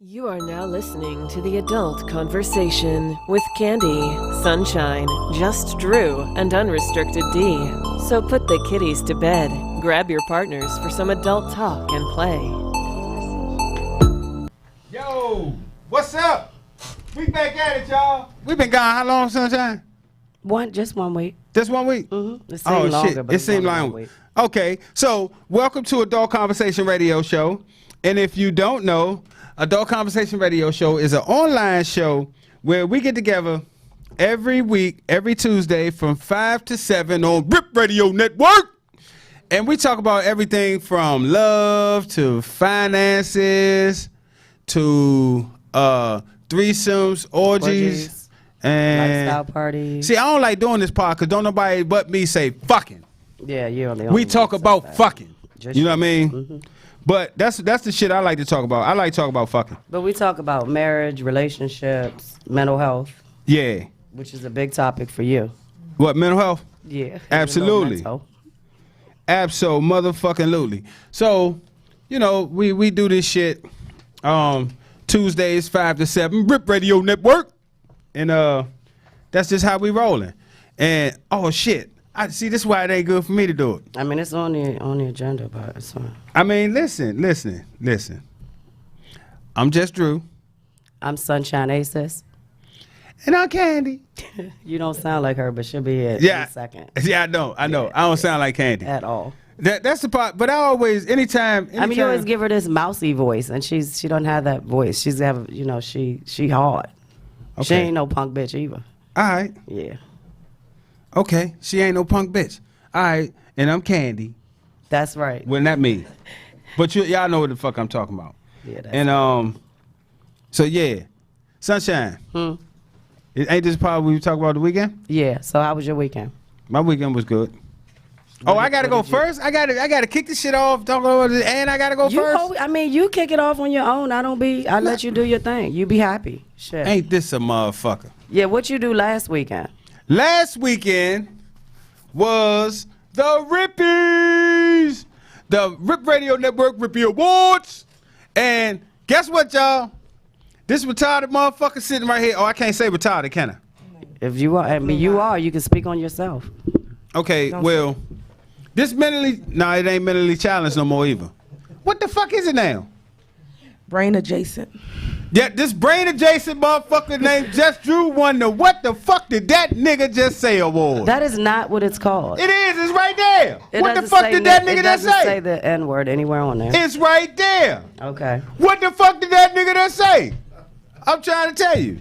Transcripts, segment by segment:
You are now listening to the Adult Conversation with Candy, Sunshine, Just Drew, and Unrestricted D. So put the kiddies to bed, grab your partners for some adult talk and play. Yo, what's up? We back at it, y'all. We been gone how long, Sunshine? Just 1 week. Just 1 week? Mm-hmm. It seemed longer, shit. but It seemed long. Okay, so welcome to Adult Conversation Radio Show. And if you don't know, Adult Conversation Radio Show is an online show where we get together every week, every Tuesday from 5 to 7 on RIP Radio Network. And we talk about everything from love to finances to threesomes, orgies. And lifestyle parties. See, I don't like doing this part because don't nobody but me say fucking. Yeah, you're the only We talk about that. fucking. Just you know what I mean? Mm-hmm. But that's the shit I like to talk about. I like to talk about fucking. But we talk about marriage, relationships, mental health. Yeah. Which is a big topic for you. What, mental health? Yeah. Absolutely. Abso-motherfucking-lutely. So, you know, we do this shit Tuesdays 5 to 7, RIP Radio Network. And that's just how we rolling. And oh shit. I see this is why it ain't good for me to do it. I mean, it's on the agenda, but it's fine. I mean, listen. I'm just Drew. I'm Sunshine Aces. And I'm Candy. You don't sound like her, but she'll be here in a second. Yeah, I know. I don't sound like Candy. At all. That's the part. But I always, anytime. I mean, you always give her this mousy voice, and she don't have that voice. She's have, she hard. Okay. She ain't no punk bitch either. All right. Yeah. Okay. She ain't no punk bitch. All right. And I'm Candy. That's right. Well, not me. But y'all know what the fuck I'm talking about. Yeah. That's and so yeah, Sunshine. Ain't this part we talk about the weekend? Yeah. So how was your weekend? My weekend was good. I gotta go first. I gotta kick this shit off. Talk about it, and I gotta go first. I mean, you kick it off on your own. I let you do your thing. You be happy. Shit. Ain't this a motherfucker? Yeah. What you do last weekend? Last weekend was the Rippies, the RIP Radio Network Rippy Awards, and guess what, y'all? This retarded motherfucker sitting right here. Oh, I can't say retarded, can I? If you are, I mean, you are. You can speak on yourself. Okay, well, this it ain't mentally challenged no more either. What the fuck is it now? Brain adjacent. Yeah, this brain adjacent motherfucker named Just Drew won the what the fuck did that nigga just say award. That is not what it's called. It is. It's right there. It what the fuck did that nigga just say? It doesn't say the N-word anywhere on there. It's right there. Okay. What the fuck did that nigga just say? I'm trying to tell you.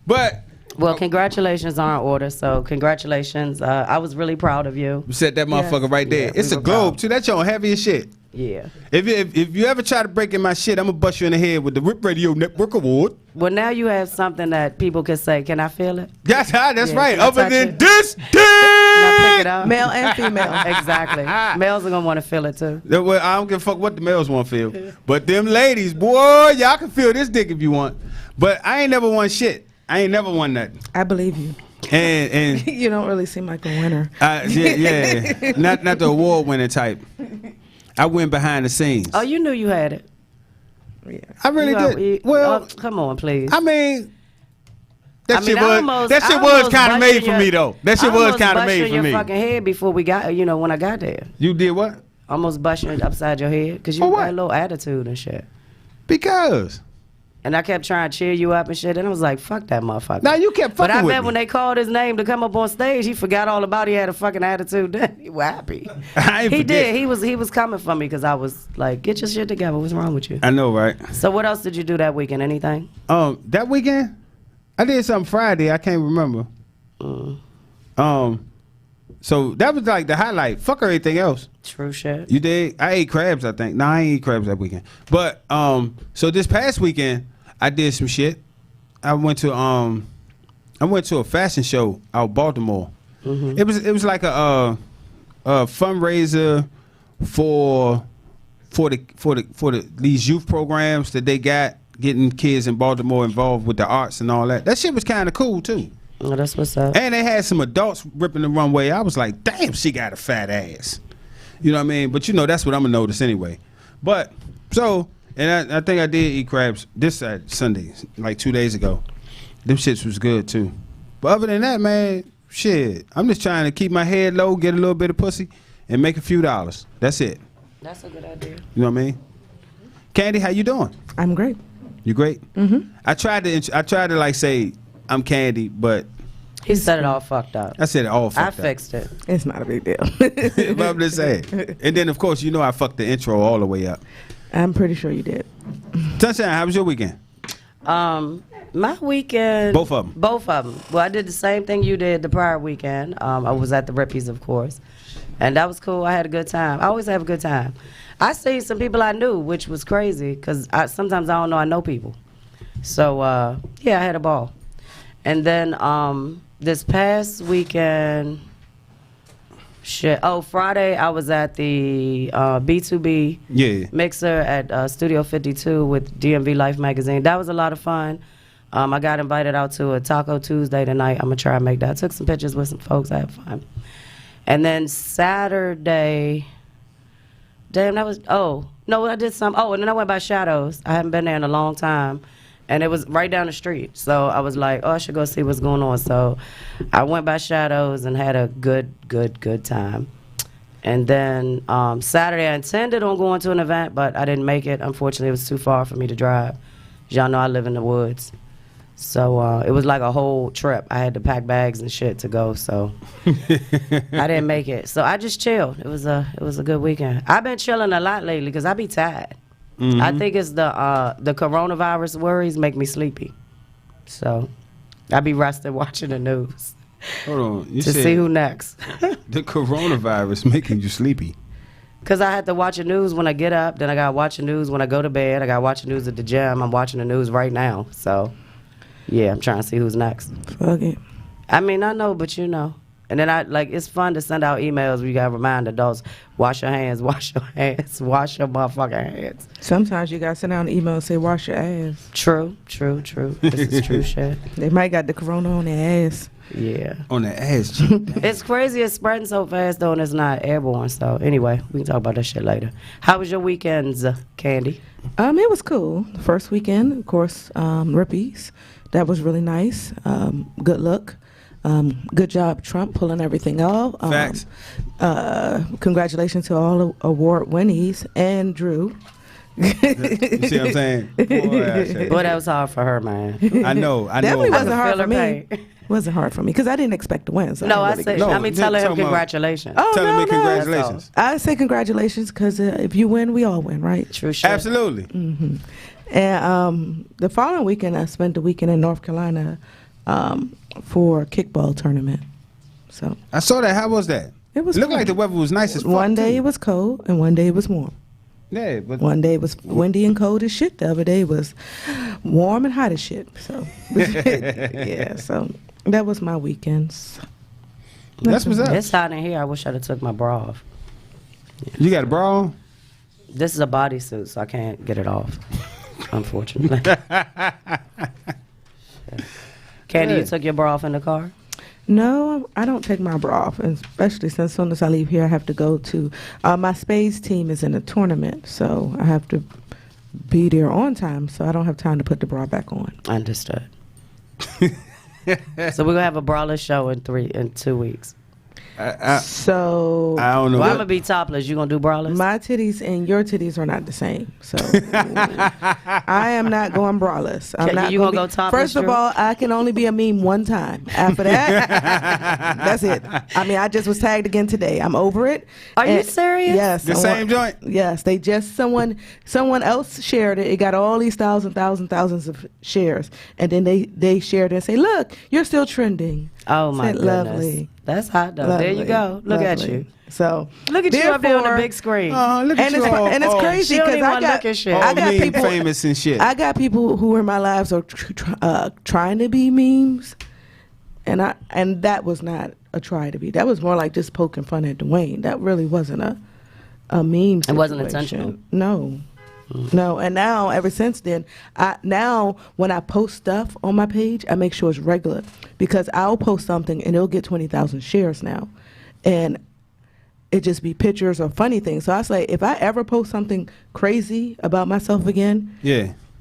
But well, congratulations on our order. So congratulations. I was really proud of you. Set that motherfucker right there. Yeah, it's a globe too. That joint heavy as shit. Yeah. If you ever try to break in my shit, I'm gonna bust you in the head with the RIP Radio Network Award. Well, now you have something that people can say, can I feel it? That's right. Can I Other touch than it? this dick. Can I pick it up? Male and female. Exactly. Males are going to want to feel it too. Well, I don't give a fuck what the males want to feel. But them ladies, boy, y'all can feel this dick if you want. But I ain't never won shit. I ain't never won nothing. I believe you. And You don't really seem like a winner. yeah. Not the award winning type. I went behind the scenes. Oh, you knew you had it. Yeah. I really did. Well, come on, please. I mean, that shit I was kind of made for me though. That shit was kind of made for your me. fucking head before we got, when I got there. You did what? Almost busting it upside your head because you got a little attitude and shit. Because. And I kept trying to cheer you up and shit, and I was like, fuck that motherfucker. Now you kept fucking with me. But I bet when they called his name to come up on stage, he forgot all about it. He had a fucking attitude then. He was happy. He did. He was coming for me because I was like, get your shit together. What's wrong with you? I know, right? So what else did you do that weekend? Anything? That weekend? I did something Friday. I can't remember. So that was like the highlight. Fuck everything else. True shit. You did? I ate crabs, I think. No, I ain't eat crabs that weekend. But so this past weekend, I did some shit. I went to a fashion show out of Baltimore. Mm-hmm. It was like a fundraiser for these youth programs that they got, getting kids in Baltimore involved with the arts and all that. That shit was kind of cool too. Oh, that's what's up. And they had some adults ripping the runway. I was like, damn, she got a fat ass. You know what I mean? But that's what I'm gonna notice anyway. But so And I think I did eat crabs this Sunday, like 2 days ago. Them shits was good too. But other than that, man, shit, I'm just trying to keep my head low, get a little bit of pussy, and make a few dollars. That's it. That's a good idea. You know what I mean? Candy, how you doing? I'm great. You great? Mm-hmm. I tried to like say I'm Candy, but He said it all fucked up. I said it all I fucked up. fixed it. It's not a big deal. But I'm just saying. And then of course you know I fucked the intro all the way up. I'm pretty sure you did. Sunshine, how was your weekend? My weekend. Both of 'em. Both of them. Well, I did the same thing you did the prior weekend. I was at the Rippies, of course, and that was cool. I had a good time. I always have a good time. I seen some people I knew, which was crazy because sometimes I don't know I know people. So yeah, I had a ball. And then this past weekend, Friday I was at the B2B mixer at Studio 52 with DMV Life magazine. That was a lot of fun. I got invited out to a Taco Tuesday tonight. I'm gonna try and make that. I took some pictures with some folks. I had fun. And then Saturday, I did some. And then I went by Shadows. I haven't been there in a long time. And it was right down the street. So I was like, I should go see what's going on. So I went by Shadows and had a good time. And then Saturday, I intended on going to an event, but I didn't make it. Unfortunately, it was too far for me to drive. Y'all know I live in the woods. So it was like a whole trip. I had to pack bags and shit to go. So I didn't make it. So I just chilled. It was a good weekend. I've been chilling a lot lately because I be tired. Mm-hmm. I think it's the coronavirus worries make me sleepy. So I be resting watching the news. Hold on. You to said see who next. The coronavirus making you sleepy. Because I had to watch the news when I get up. Then I got to watch the news when I go to bed. I got to watch the news at the gym. I'm watching the news right now. So, yeah, I'm trying to see who's next. Fuck it. I mean, I know, but you know. And then it's fun to send out emails where you got to remind adults, wash your hands, wash your hands, wash your motherfucking hands. Sometimes you got to send out an email and say, wash your ass. True. This is true shit. They might got the corona on their ass. Yeah. On the ass cheek. It's crazy. It's spreading so fast, though, and it's not airborne. So, anyway, we can talk about that shit later. How was your weekends, Candy? It was cool. First weekend, of course, Rippies. That was really nice. Good look. Good job, Trump, pulling everything off. Facts. Congratulations to all the award winnees and Drew. You see what I'm saying? Boy, that was hard for her, man. I know. Definitely wasn't I hard feel for me. her pain. Wasn't hard for me because I didn't expect to win. So No, I didn't really said, get- I mean, telling him talking about- congratulations. Oh, Telling no, me no. congratulations. I say congratulations because if you win, we all win, right? True shit. Absolutely. Mm-hmm. And the following weekend, I spent the weekend in North Carolina for a kickball tournament. So I saw that. How was that? it was It looked fun. like the weather was nice as fuck. One day too. it was cold and one day it was warm. Yeah, but One day it was windy and cold as shit. The other day it was warm and hot as shit. So yeah, so that was my weekends. that's what's up. It's hot in here. I wish I'd have took my bra off. You got a bra on? This is a bodysuit, so I can't get it off, unfortunately. Candy, you took your bra off in the car? No, I don't take my bra off, and especially since as soon as I leave here, I have to go to my spades team is in a tournament, so I have to be there on time, so I don't have time to put the bra back on. Understood. So we're gonna have a braless show in 2 weeks. So I don't know. Well, I'm gonna be topless. You gonna do braless? my titties and your titties are not the same. So I am not going braless. I'm Okay, not you gonna gonna be- go topless, First of Drew? all, I can only be a meme one time. After that, that's it. I mean, I just was tagged again today. I'm over it. Are you And- serious? Yes. The same joint? Yes. They just someone else shared it. It got all these thousands of shares, and then they shared it and say, "Look, you're still trending." Oh my Said, goodness. lovely. That's hot though. There you Lovely, go. Look at lovely. you. So Look at you up there on the therefore- big screen. Look at and you it's, all, and it's all- crazy She don't because even I wanna got look at shit. all I got meme people famous and shit. I got people who in my lives are trying to be memes, and that was not a try to be. That was more like just poking fun at Dwayne. That really wasn't a meme. It wasn't situation. intentional. No. No, and now ever since then, now when I post stuff on my page, I make sure it's regular because I'll post something and it'll get 20,000 shares now, and it just be pictures or funny things. So I say, if I ever post something crazy about myself again,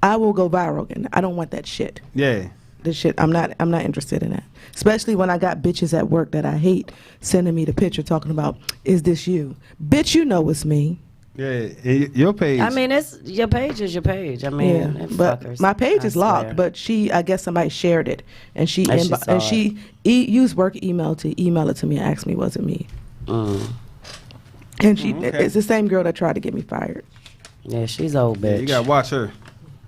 I will go viral again. I don't want that shit. Yeah. This shit, I'm not interested in that. Especially when I got bitches at work that I hate sending me the picture talking about, is this you? Bitch, you know it's me. Yeah, your page. I mean, it's your page is your page. I mean, but fuckers, my page is locked. swear. But I guess somebody shared it, and she she used work email to email it to me and ask me, was it me? And it's the same girl that tried to get me fired. Yeah, she's old bitch. Yeah, you gotta watch her.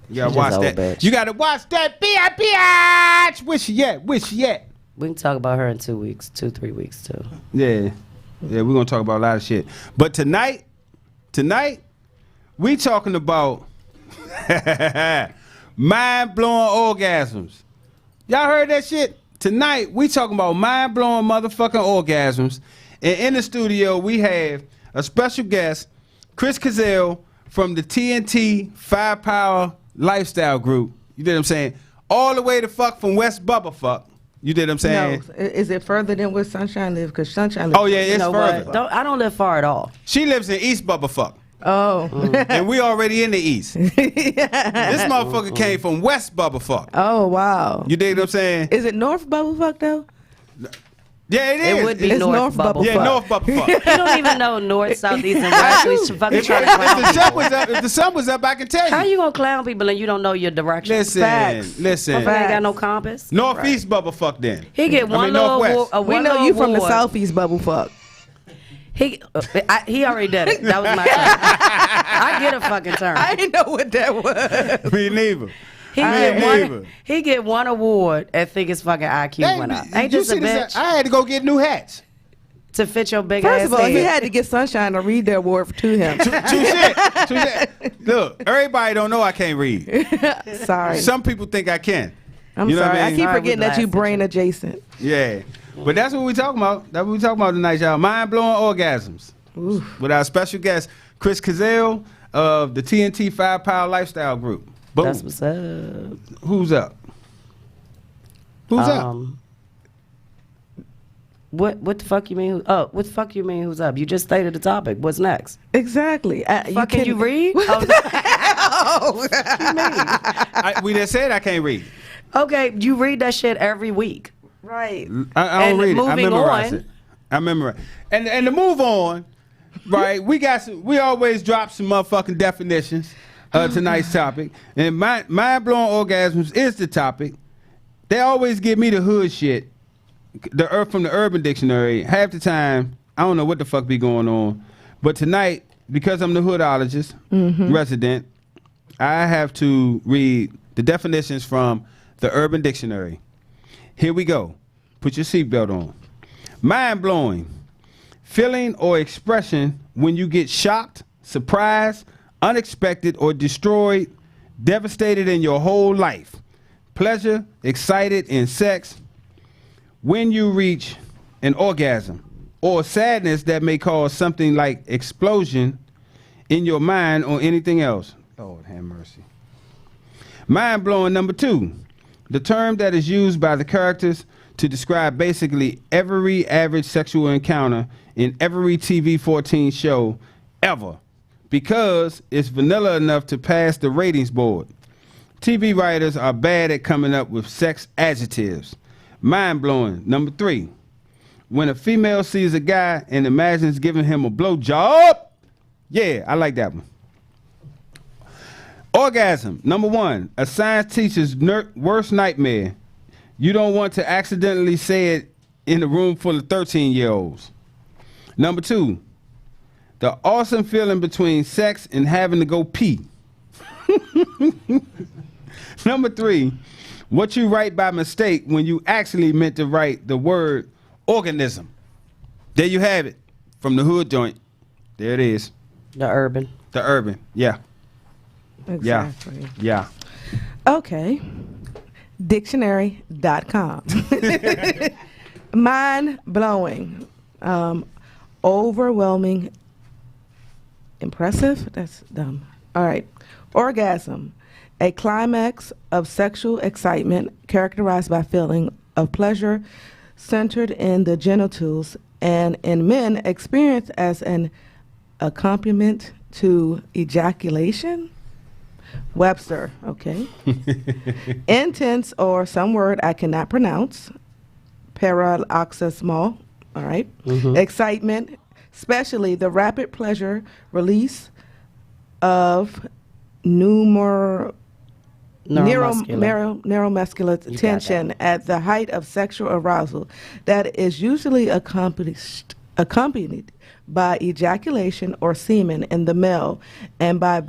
You gotta watch that. Bitch. You gotta watch that bitch. Where she at? Where she at? We can talk about her in 2 weeks, 3 weeks too. Yeah, we're gonna talk about a lot of shit. But tonight, we talking about mind-blowing orgasms. Y'all heard that shit? Tonight, we talking about mind-blowing motherfucking orgasms. And in the studio, we have a special guest, Chris Cazell from the TNT Firepower Lifestyle Group. You did what I'm saying? All the way to fuck from West Bubblefuck. You did what I'm saying? No, is it further than where Sunshine lives? Because Sunshine lives. Oh yeah, it's further. I don't live far at all. She lives in East Bubblefuck. Oh. And we already in the East. This motherfucker came from West Bubblefuck. Oh wow. You dig what I'm saying? Is it North Bubblefuck though? Yeah, it is. It would be It's North North Bubblefuck. Yeah, North Bubblefuck. You don't even know North, South, East, and West. We should fucking try to clown people. If the sun was up, I can tell you. How you gonna clown people and you don't know your direction? Listen. Motherfucker ain't got no compass. Northeast Bubblefuck then. He get one little award. We know you from the Southeast Bubblefuck. He already did it. That was my turn. I get a fucking turn. I didn't know what that was. Me neither. He get one award and think his fucking IQ went up. Ain't this a bitch? I had to go get new hats. To fit your big ass First of all, head. he had to get Sunshine to read the award to him. Touche. Look, everybody don't know I can't read. Sorry. Some people think I can. I'm you know sorry. what I I mean? keep forgetting that you brain adjacent. Yeah. But that's what we talking about. That's what we talking about tonight, y'all. Mind-blowing orgasms. Oof. With our special guest, Chris Cazell of the TNT Firepower Lifestyle Group. Boom. That's what's up. Who's up? Who's up? What the fuck you mean? What the fuck you mean? Who's up? You just stated the topic. What's next? Exactly. Can you read? Oh. We just said I can't read. Okay, you read that shit every week. Right. I don't read it. I memorize it. I memorize. And to move on, right? We always drop some motherfucking definitions. Tonight's topic, and mind-blowing orgasms is the topic. They always give me the hood shit. From the Urban Dictionary. Half the time, I don't know what the fuck be going on. But tonight, because I'm the hoodologist, resident, I have to read the definitions from the Urban Dictionary. Here we go. Put your seatbelt on. Mind-blowing. Feeling or expression when you get shocked, surprised, unexpected, or destroyed, devastated in your whole life. Pleasure, excited in sex. When you reach an orgasm or sadness that may cause something like explosion in your mind or anything else. Lord have mercy. Mind-blowing number 2. The term that is used by the characters to describe basically every average sexual encounter in every TV 14 show ever because it's vanilla enough to pass the ratings board. TV writers are bad at coming up with sex adjectives. Mind-blowing. Number 3. When a female sees a guy and imagines giving him a blowjob. Yeah, I like that one. Orgasm. Number 1. A science teacher's worst nightmare. You don't want to accidentally say it in a room full of 13-year-olds. Number 2. The awesome feeling between sex and having to go pee. Number 3. What you write by mistake when you actually meant to write the word organism. There you have it. From the hood joint. There it is. The urban. Yeah. Exactly. Yeah. Okay. Dictionary.com. Mind-blowing. Overwhelming. Impressive? That's dumb. All right. Orgasm. A climax of sexual excitement characterized by feeling of pleasure centered in the genitals and in men, experienced as an accompaniment to ejaculation. Webster, okay. Intense or some word I cannot pronounce. Paroxysmal, all right. Excitement, especially the rapid pleasure release of neuromuscular tension at the height of sexual arousal that is usually accompanied by ejaculation or semen in the male and by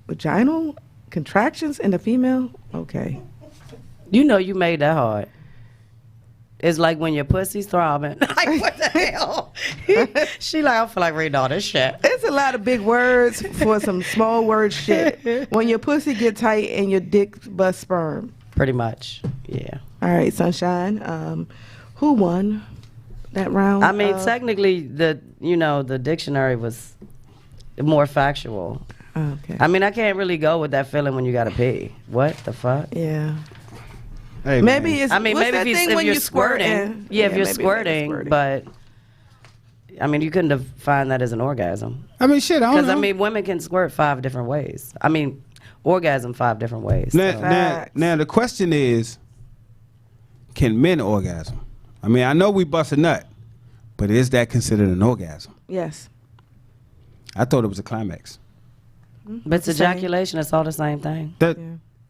vaginal contractions in the female. Okay. You know you made that hard. It's like when your pussy's throbbing. Like, what the hell? She like, I feel like reading all this shit. It's a lot of big words for some small word shit. When your pussy get tight and your dick bust sperm. Pretty much, yeah. All right, Sunshine. Who won that round? I mean, technically, the dictionary was more factual. Okay. I mean, I can't really go with that feeling when you gotta pee. What the fuck? Yeah. Hey, maybe it's. I mean, what's maybe that if when you're you squirting. Yeah, if you're squirting, but I mean, you couldn't define that as an orgasm. I mean, shit, I don't know. Because, I mean, women can squirt 5 different ways. I mean, orgasm 5 different ways. Now, the question is, can men orgasm? I mean, I know we bust a nut, but is that considered an orgasm? Yes. I thought it was a climax. But it's ejaculation, it's all the same thing.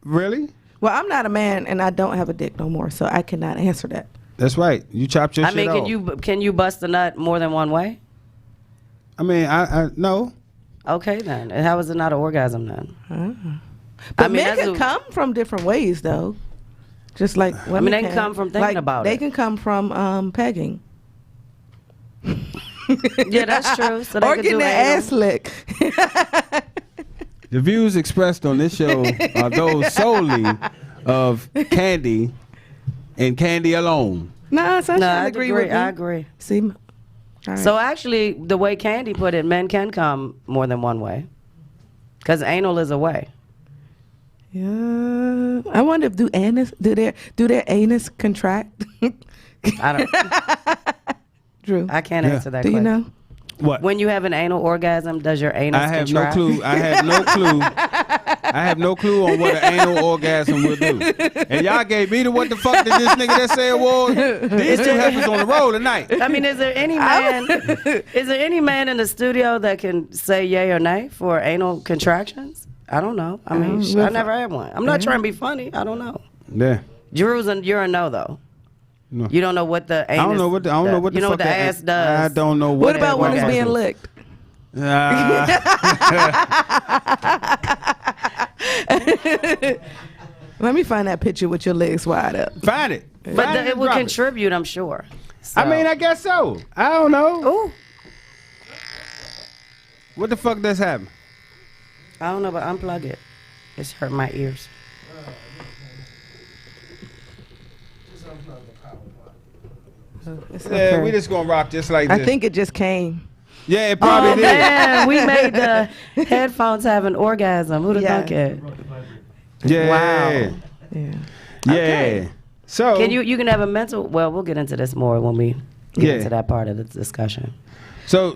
Really? Well, I'm not a man, and I don't have a dick no more, so I cannot answer that. That's right. You chopped your shit off. I mean, can you bust a nut more than one way? I mean, I no. Okay, then. And how is it not an orgasm then? But men can come from different ways, though. Just like women they can come from thinking about they it. They can come from pegging. Yeah, that's true. So or getting their ass licked. The views expressed on this show are those solely of Candy and Candy alone. No, I agree with you. I agree. See, all right. So actually, the way Candy put it, men can come more than one way, because anal is a way. Yeah, I wonder if do their anus contract? I don't. Drew, I can't answer that. Do question. you know? What? When you have an anal orgasm, does your anus contract? No clue. I have no clue. I have no clue on what an anal orgasm will do. And y'all gave me the what the fuck did this nigga that say it was? These two heifers on the road tonight. I mean, is there any man in the studio that can say yay or nay for anal contractions? I don't know. I mean, I never had one. I'm not trying to be funny. I don't know. Yeah. You're a no though. No. You don't know what the anus. I don't know what the you know what the ass does. I don't know what about when it's being licked? Let me find that picture with your legs wide up. Find it. But it would contribute, I'm sure. So. I mean, I guess so. I don't know. Ooh. What the fuck does happen? I don't know, but unplug it. It's hurt my ears. Yeah, we just gonna rock just like this. I think it just came. Yeah, it probably did. Man, we made the headphones have an orgasm. Who'd have thunk it? Yeah. Wow. Yeah. Yeah. Okay. So you can have a mental. Well, we'll get into this more when we get into that part of the discussion. So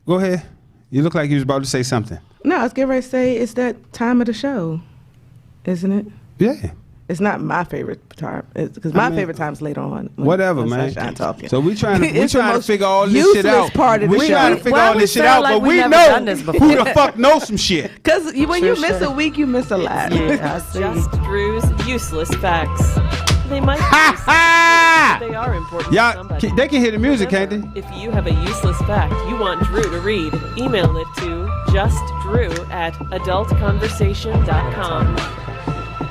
go ahead. You look like you was about to say something. No, I was getting ready to say it's that time of the show, isn't it? Yeah. It's not my favorite time because my favorite time's later on. Whatever, man. Talking. So we trying to figure all this shit out. Part of the we show. trying to figure all this shit out, like but we never know done this who the fuck knows some shit. Because when you miss a week, you miss a lot. Yeah, I see. Just Drew's useless facts. They might be useless, but they are important to somebody. They can hear the music, can't Remember, they? if you have a useless fact you want Drew to read, email it to justdrew@adultconversation.com.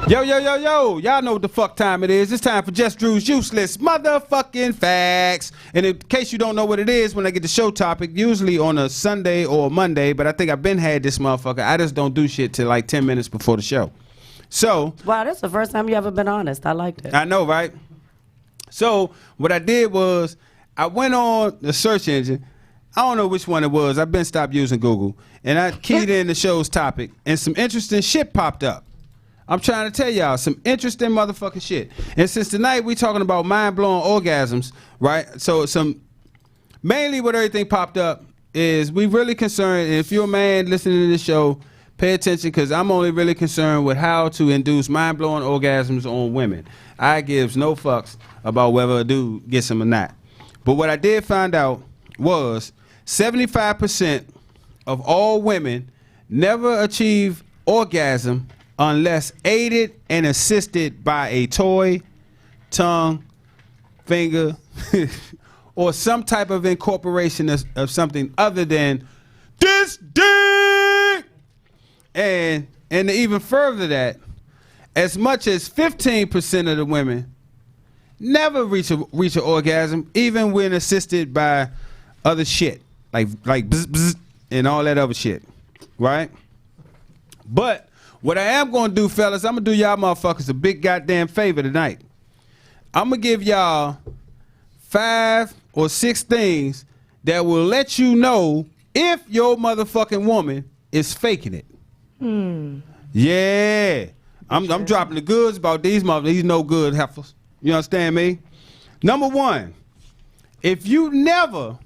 Yo. Y'all know what the fuck time it is. It's time for Just Drew's useless motherfucking facts. And in case you don't know what it is, when I get the show topic, usually on a Sunday or a Monday, but I think I've been had this motherfucker. I just don't do shit till like 10 minutes before the show. So. Wow, that's the first time you ever been honest. I liked it. I know, right? So what I did was I went on the search engine. I don't know which one it was. I've been stopped using Google. And I keyed in the show's topic, and some interesting shit popped up. I'm trying to tell y'all some interesting motherfucking shit. And since tonight we talking about mind-blowing orgasms, right? So some mainly what everything popped up is we really concerned. If you're a man listening to this show, pay attention, because I'm only really concerned with how to induce mind-blowing orgasms on women. I gives no fucks about whether a dude gets them or not. But what I did find out was 75% of all women never achieve orgasm unless aided and assisted by a toy, tongue, finger, or some type of incorporation of something other than this dick. And even further that, as much as 15% of the women never reach an orgasm, even when assisted by other shit, like bzz, bzz, and all that other shit, right? But what I am going to do, fellas, I'm going to do y'all motherfuckers a big goddamn favor tonight. I'm going to give y'all 5 or 6 things that will let you know if your motherfucking woman is faking it. Yeah. I'm dropping the goods about these no good heifers. You understand me? Number 1, if you never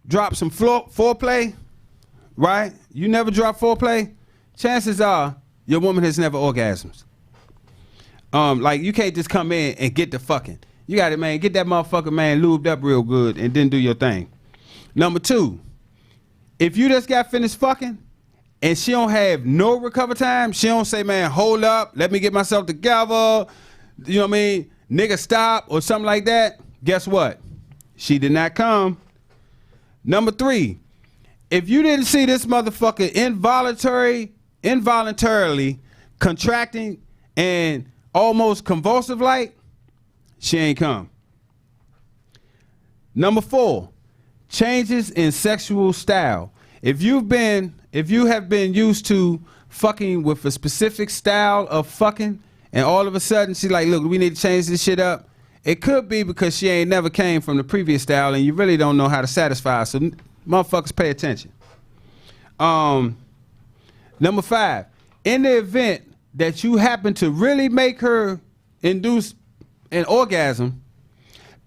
drop some foreplay, right? You never drop foreplay, chances are your woman has never orgasmed. Like, you can't just come in and get the fucking. You got to, man, get that motherfucker, man, lubed up real good and then do your thing. Number 2, if you just got finished fucking and she don't have no recover time, she don't say, man, hold up, let me get myself together, you know what I mean, nigga stop or something like that, guess what? She did not come. Number 3, if you didn't see this motherfucker involuntarily contracting and almost convulsive like, she ain't come. Number 4, changes in sexual style. If you have been used to fucking with a specific style of fucking, and all of a sudden she's like, look, we need to change this shit up, it could be because she ain't never came from the previous style and you really don't know how to satisfy her. So motherfuckers, pay attention. Number 5, in the event that you happen to really make her induce an orgasm,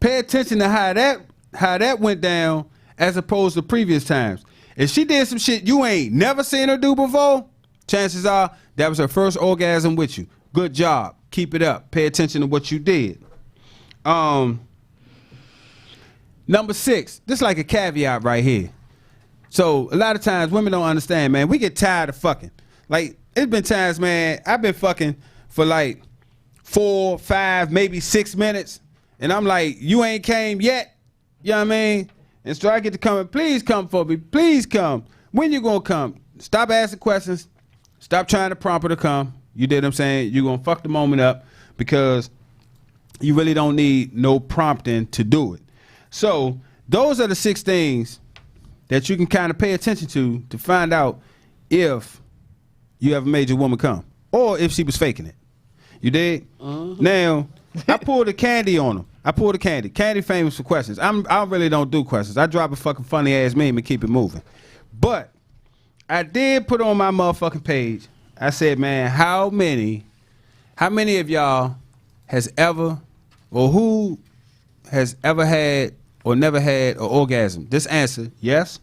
pay attention to how that went down as opposed to previous times. If she did some shit you ain't never seen her do before, chances are that was her first orgasm with you. Good job. Keep it up. Pay attention to what you did. Number 6, this is like a caveat right here. So a lot of times women don't understand, man. We get tired of fucking. Like, it's been times, man, I've been fucking for like 4, 5, maybe 6 minutes, and I'm like, you ain't came yet. You know what I mean? And so I get to come, please come for me. Please come. When you gonna come? Stop asking questions. Stop trying to prompt her to come. You did what I'm saying? You're gonna fuck the moment up because you really don't need no prompting to do it. So those are the 6 things that you can kind of pay attention to find out if you ever made your woman come or if she was faking it. You dig? Now, I pulled a Candy on him. Candy famous for questions. I really don't do questions. I drop a fucking funny ass meme and keep it moving. But I did put on my motherfucking page, I said, man, how many of y'all has ever, or who has ever had or never had an orgasm? This answer, yes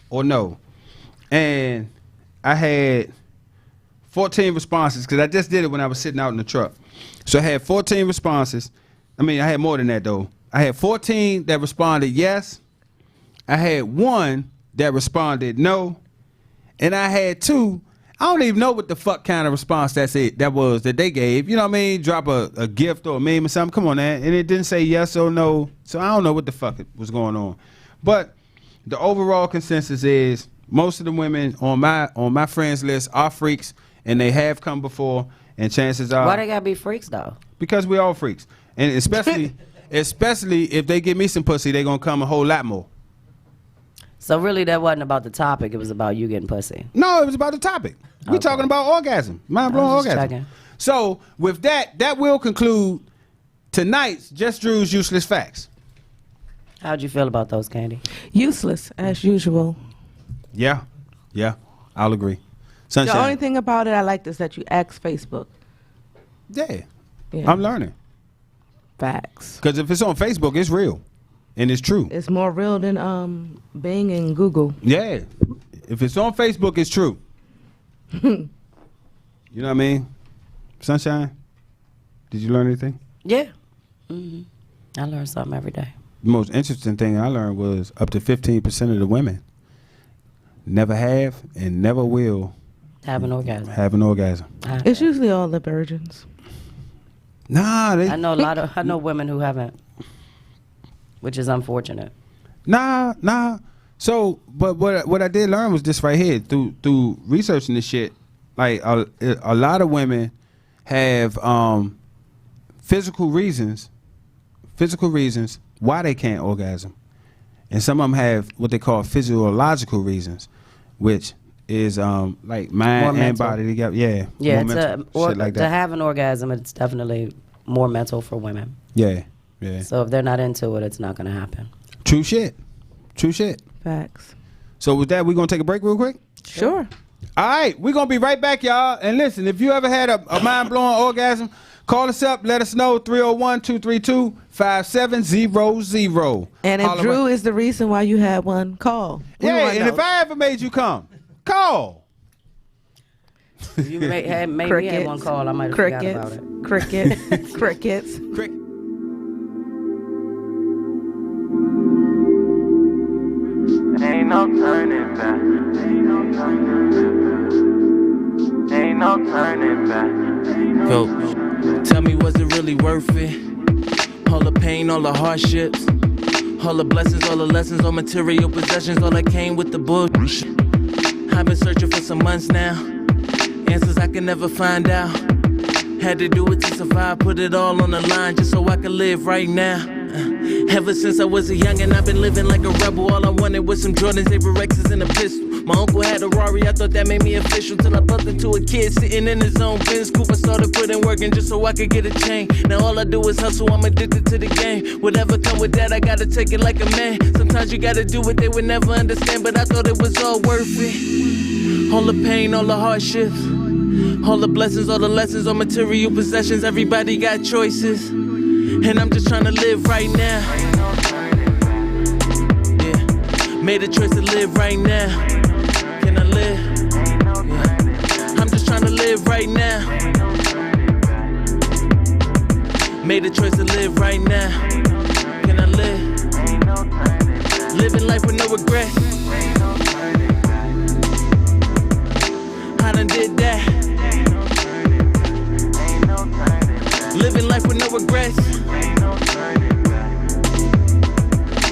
or no. And I had 14 responses because I just did it when I was sitting out in the truck. So I had 14 responses. I mean, I had more than that, though. I had 14 that responded yes. I had 1 that responded no. And I had 2, I don't even know what the fuck kind of response that they gave. You know what I mean? Drop a gift or a meme or something. Come on, man. And it didn't say yes or no. So I don't know what the fuck was going on. But the overall consensus is most of the women on my friends list are freaks, and they have come before, and chances are. Why they gotta be freaks though? Because we all freaks. And especially if they give me some pussy, they gonna come a whole lot more. So really that wasn't about the topic, it was about you getting pussy. No, it was about the topic. We talking about orgasm. Mind-blowing orgasm. Checking. So with that will conclude tonight's Just Drew's Useless Facts. How'd you feel about those, Candy? Useless, as usual. Yeah, I'll agree. Sunshine. The only thing about it I liked is that you asked Facebook. Yeah. I'm learning. Facts. Because if it's on Facebook, it's real. And it's true. It's more real than Bing and Google. Yeah. If it's on Facebook, it's true. You know what I mean? Sunshine, did you learn anything? Yeah. Mm-hmm. I learn something every day. The most interesting thing I learned was up to 15% of the women never have and never will have an orgasm. It's usually all the virgins. Nah, I know women who haven't, which is unfortunate. Nah. So, but what I did learn was this right here through researching this shit. Like a lot of women have physical reasons why they can't orgasm, and some of them have what they call physiological reasons, which is like mind and body together. Yeah. To have an orgasm, it's definitely more mental for women. Yeah. So if they're not into it, it's not going to happen. True shit. Facts. So with that, we're gonna take a break real quick. Sure. All right, we're gonna be right back, y'all. And listen, if you ever had a mind-blowing orgasm, call us up. Let us know. 301-232-5700. And if Drew is the reason why you had one, call. Yeah, and if I ever made you come, call. You made me have one call. I might have forgot about it. Crickets. Ain't no turning back. Ain't no turning back. Go. Tell me, was it really worth it? All the pain, all the hardships, all the blessings, all the lessons, all material possessions, all that came with the bullshit. I've been searching for some months now, answers I can never find out. Had to do it to survive, put it all on the line just so I could live right now. Ever since I was a youngin', I've been living like a rebel. All I wanted was some Jordans, they were Rexes and a pistol. My uncle had a Rari, I thought that made me official. Till I bumped into a kid sitting in his own Benz coupe. I started putting work in just so I could get a chain. Now all I do is hustle, I'm addicted to the game. Whatever come with that, I gotta take it like a man. Sometimes you gotta do what they would never understand, but I thought it was all worth it. All the pain, all the hardships, all the blessings, all the lessons, all material possessions. Everybody got choices, and I'm just trying to live right now. Yeah, made a choice to live right now. Can I live? Yeah. I'm just trying to live right now. Made a choice to live right now. Can I live? Living life with no regrets. I done did that. Living life with no regrets.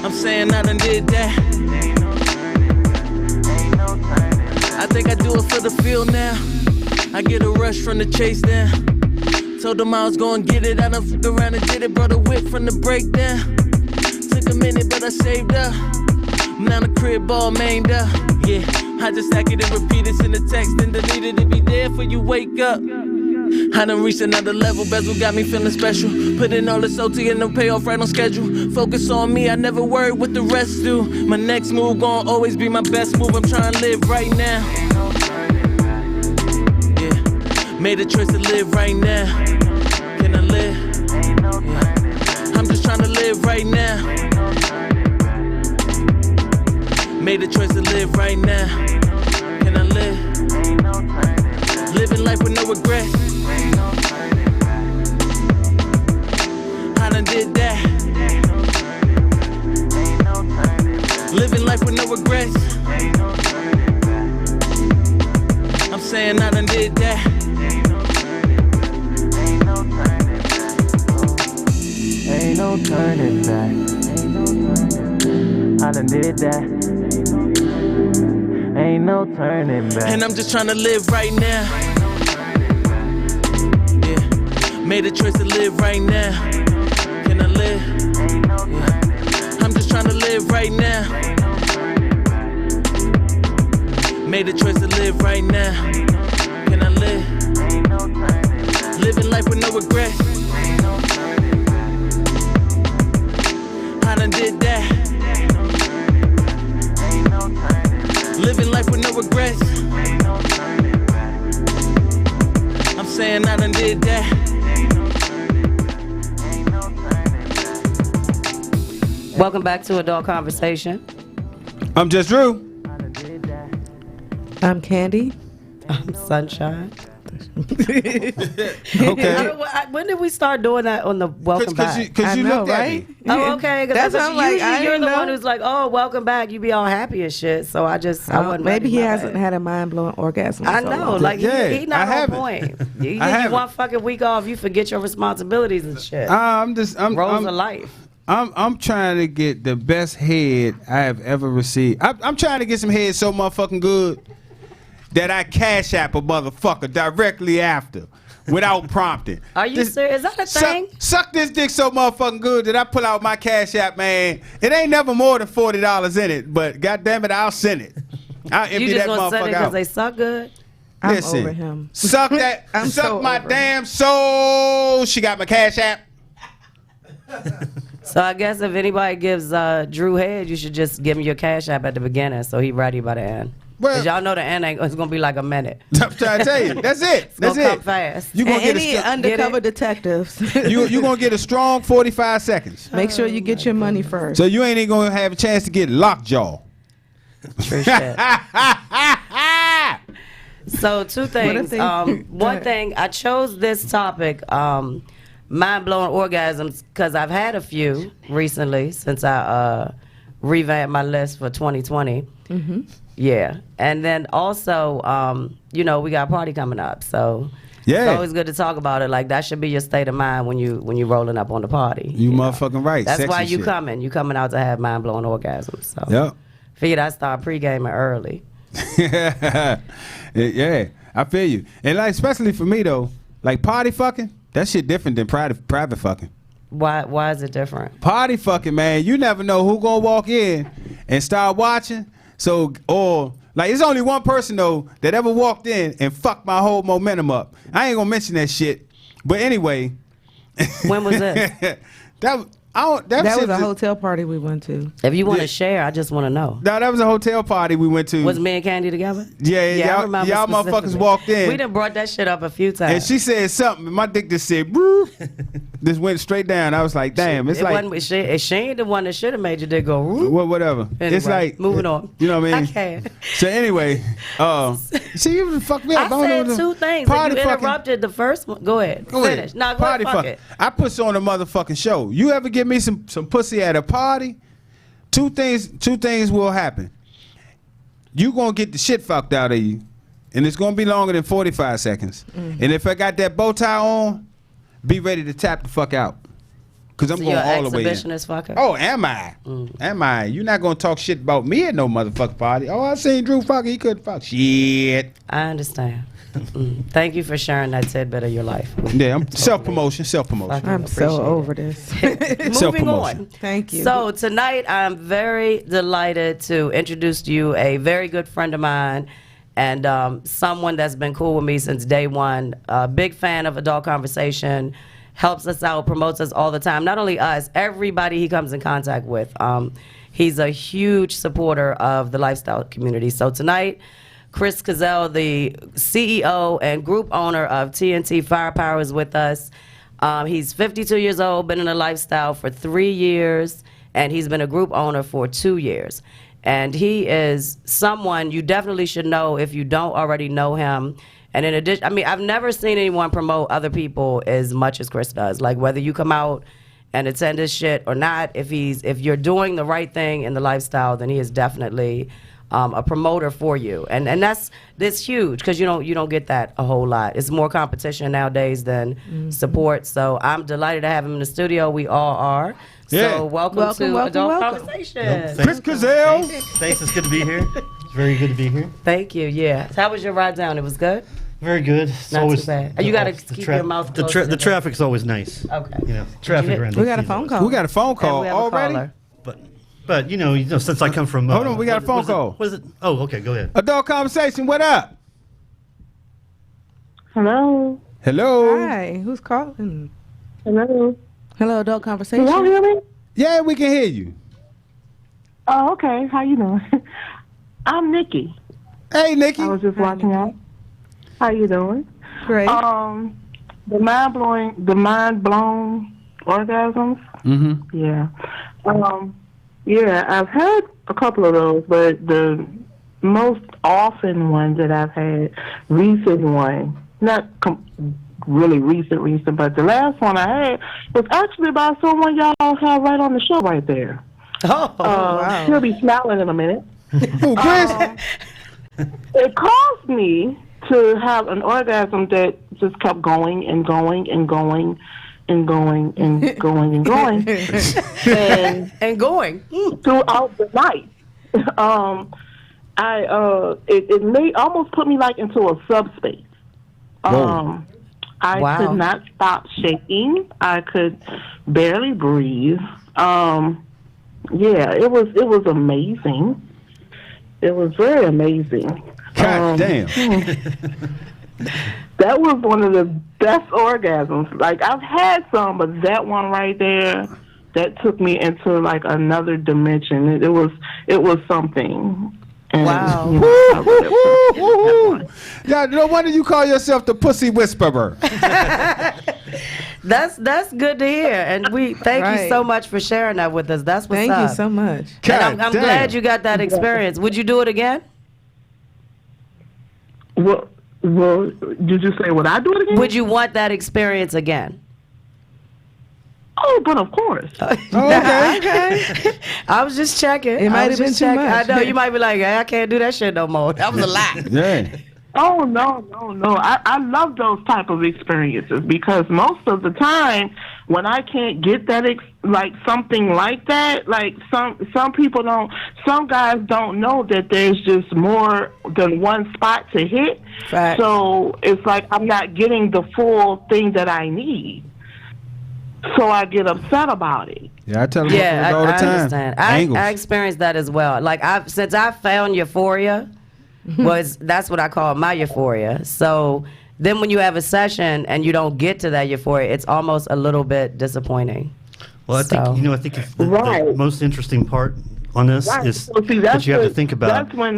I'm saying I done did that. I think I do it for the feel now. I get a rush from the chase down. Told them I was gonna get it. I done fucked around and did it. Brought a whip from the breakdown. Took a minute, but I saved up. Now the crib all maimed up. Yeah, I just stack it and repeat it. Send the text and delete it. It be there for you wake up. I done reached another level, bezel got me feeling special. Put in all this OT and no payoff right on schedule. Focus on me, I never worry what the rest do. My next move gon' always be my best move. I'm trying to live right now. Yeah, made a choice to live right now. Can I live? Yeah. I'm just trying to live right now. Made a choice to live right now. Can I live? Living life with no regrets. I done did that. Living life with no regrets. I'm saying I done did that. Ain't no turning back. I done did that. Ain't no turning back. And I'm just trying to live right now. Yeah, made a choice to live right now. Can I live? Yeah. I'm just trying to live right now. Made a choice to live right now. Can I live? Living life with no regrets. I done did that. Living life with no regrets. I'm saying I done did that. Welcome back to Adult Conversation. I'm just Drew. I'm Candy. I'm Sunshine. Okay. When did we start doing that on the welcome back? Because you know, looked right? at me. Oh, okay. That's what I'm like. Usually you're the know. one who's like, "Oh, welcome back." You be all happy and shit. So I wasn't. Maybe ready, he my hasn't bad. had a mind blowing orgasm. in I so know, long. like Yeah, he not I on haven't. point. You I get haven't. one fucking week off, you forget your responsibilities and shit. I'm Roles of life. I'm trying to get the best head I have ever received. I'm trying to get some head so motherfucking good that I cash app a motherfucker directly after without prompting. Are you serious? Is that a thing? Suck this dick so motherfucking good that I pull out my cash app, man. It ain't never more than $40 in it, but goddamn it, I'll send it. I'll empty You just that gonna send it motherfucker because out. they suck good? I'm Listen, over him. Suck that. I'm suck so my over damn soul. She got my cash app. So I guess if anybody gives Drew head, you should just give him your cash app at the beginning so he ready by the end. Well- Cause y'all know the end ain't, it's gonna be like a minute. I'm trying to tell you. That's it. It's That's gonna it. come fast. You gonna And get any a undercover detectives. you gonna get a strong 45 seconds. Make sure you get your money first. So you ain't even gonna have a chance to get lockjaw. True shit. So two things. they- One ahead. thing, I chose this topic, mind-blowing orgasms, because I've had a few recently since I revamped my list for 2020. Mm-hmm. Yeah, and then also, we got a party coming up, so Yeah. it's always good to talk about it. Like that should be your state of mind when you rolling up on the party. You know? motherfucking right. That's Sexy why you shit. coming. You coming out to have mind-blowing orgasms. So Yep. figured I start pre-gaming early. Yeah, I feel you. And like especially for me though, like party fucking, that shit different than private fucking. Why is it different? Party fucking, man, you never know who gonna walk in and start watching. So, or like, it's only one person though that ever walked in and fucked my whole momentum up. I ain't gonna mention that shit, but anyway. When was this? that That shit was a hotel party we went to. If you want to Yeah. share, I just want to know. No, that was a hotel party we went to. Was me and Candy together? Yeah, I y'all remember motherfuckers specifically. walked in. We done brought that shit up a few times. And she said something, and my dick just said, "Broo." Just went straight down. I was like, damn, it's it like, wasn't, she ain't the one that should have made your dick go. Whoop. well, whatever. Anyway, It's like, moving on. You know what I I mean? can't. So anyway, see, you fucked me up. I said don't know. two things. Party You fucking. interrupted the first one. Go ahead. Go Finish. ahead. No, go Party ahead. Fuck fucking. it. I puts on a motherfucking show. You ever give me some pussy at a party? Two things will happen. You gonna get the shit fucked out of you, and it's gonna be longer than 45 seconds. Mm-hmm. And if I got that bow tie on, be ready to tap the fuck out. Cause I'm So going you're all an the way in. exhibitionist fucker? Oh, am I? Am I? You're not gonna talk shit about me at no motherfucking party. Oh, I seen Drew fuck. He couldn't fuck. Shit. I understand. Thank you for sharing that tidbit of your life. Yeah, I'm self promotion. I'm so over this. Moving Self-promotion. on. Thank you. So tonight I'm very delighted to introduce to you a very good friend of mine and someone that's been cool with me since day one. A big fan of Adult Conversation, helps us out, promotes us all the time. Not only us, everybody he comes in contact with. He's a huge supporter of the lifestyle community. So tonight, Chris Cazell, the CEO and group owner of TNT Firepower, is with us. He's 52 years old, been in the lifestyle for 3 years, and he's been a group owner for 2 years. And he is someone you definitely should know if you don't already know him. And in addition, I mean, I've never seen anyone promote other people as much as Chris does. Like whether you come out and attend his shit or not, if you're doing the right thing in the lifestyle, then he is definitely a promoter for you, and that's huge because you don't get that a whole lot. It's more competition nowadays than support. So I'm delighted to have him in the studio. We all are. Yeah. So welcome to Adult welcome. Conversation. Chris Cazell. Thanks, it's good to be here. It's very good to be here. Thank you. Yeah. So how was your ride down? It was good. Very good. It's Not always, too bad. You gotta keep your mouth The, close to the traffic's always nice. Okay. You know, traffic hit- around we DC got a is phone always- call. We got a phone And call we have a already. caller. But you know, since I come from Hold on, we got a phone call. What is it? Oh, okay, go ahead. Adult Conversation. What up? Hello. Hello. Hi, who's calling? Hello. Hello, Adult Can Conversation. y'all hear me? Yeah, we can hear you. Oh, okay. How you doing? I'm Nikki. Hey, Nikki. I was just watching y'all. How you doing? Great. The mind blown orgasms. Mm-hmm. Yeah. Yeah, I've had a couple of those, but the most often one that I've had, recent one, not really recent, but the last one I had was actually by someone y'all have right on the show right there. Oh, wow. She'll be smiling in a minute. Who, Chris? It caused me to have an orgasm that just kept going and going and going and going and going and going and going throughout the night. It may almost put me like into a subspace. I could not stop shaking. I could barely breathe. Yeah, it was amazing. It was very amazing. God damn. That was one of the best orgasms. Like, I've had some, but that one right there, that took me into like another dimension. It was something. And, wow. You know, yeah, no wonder you call yourself the pussy whisperer. That's good to hear, and we thank you so much for sharing that with us. That's what's up. Thank you so much. And I'm glad you got that experience. Would you do it again? Well, did you say would I do it again? Would you want that experience again? Oh, but of course. Okay. I was just checking. It might have been too much. I know you might be like, I can't do that shit no more. That was a lot. Yeah. Oh, no. I love those type of experiences because most of the time when I can't get that, like something like that, like some people don't, some guys don't know that there's just more than one spot to hit. Fact. So it's like I'm not getting the full thing that I need. So I get upset about it. Yeah, I tell them all the I time. Understand. I experienced that as well. Like since I found euphoria, that's what I call my euphoria. So then when you have a session and you don't get to that euphoria, it's almost a little bit disappointing. Well, I think it's the most interesting part on this is that you have to think about. That's when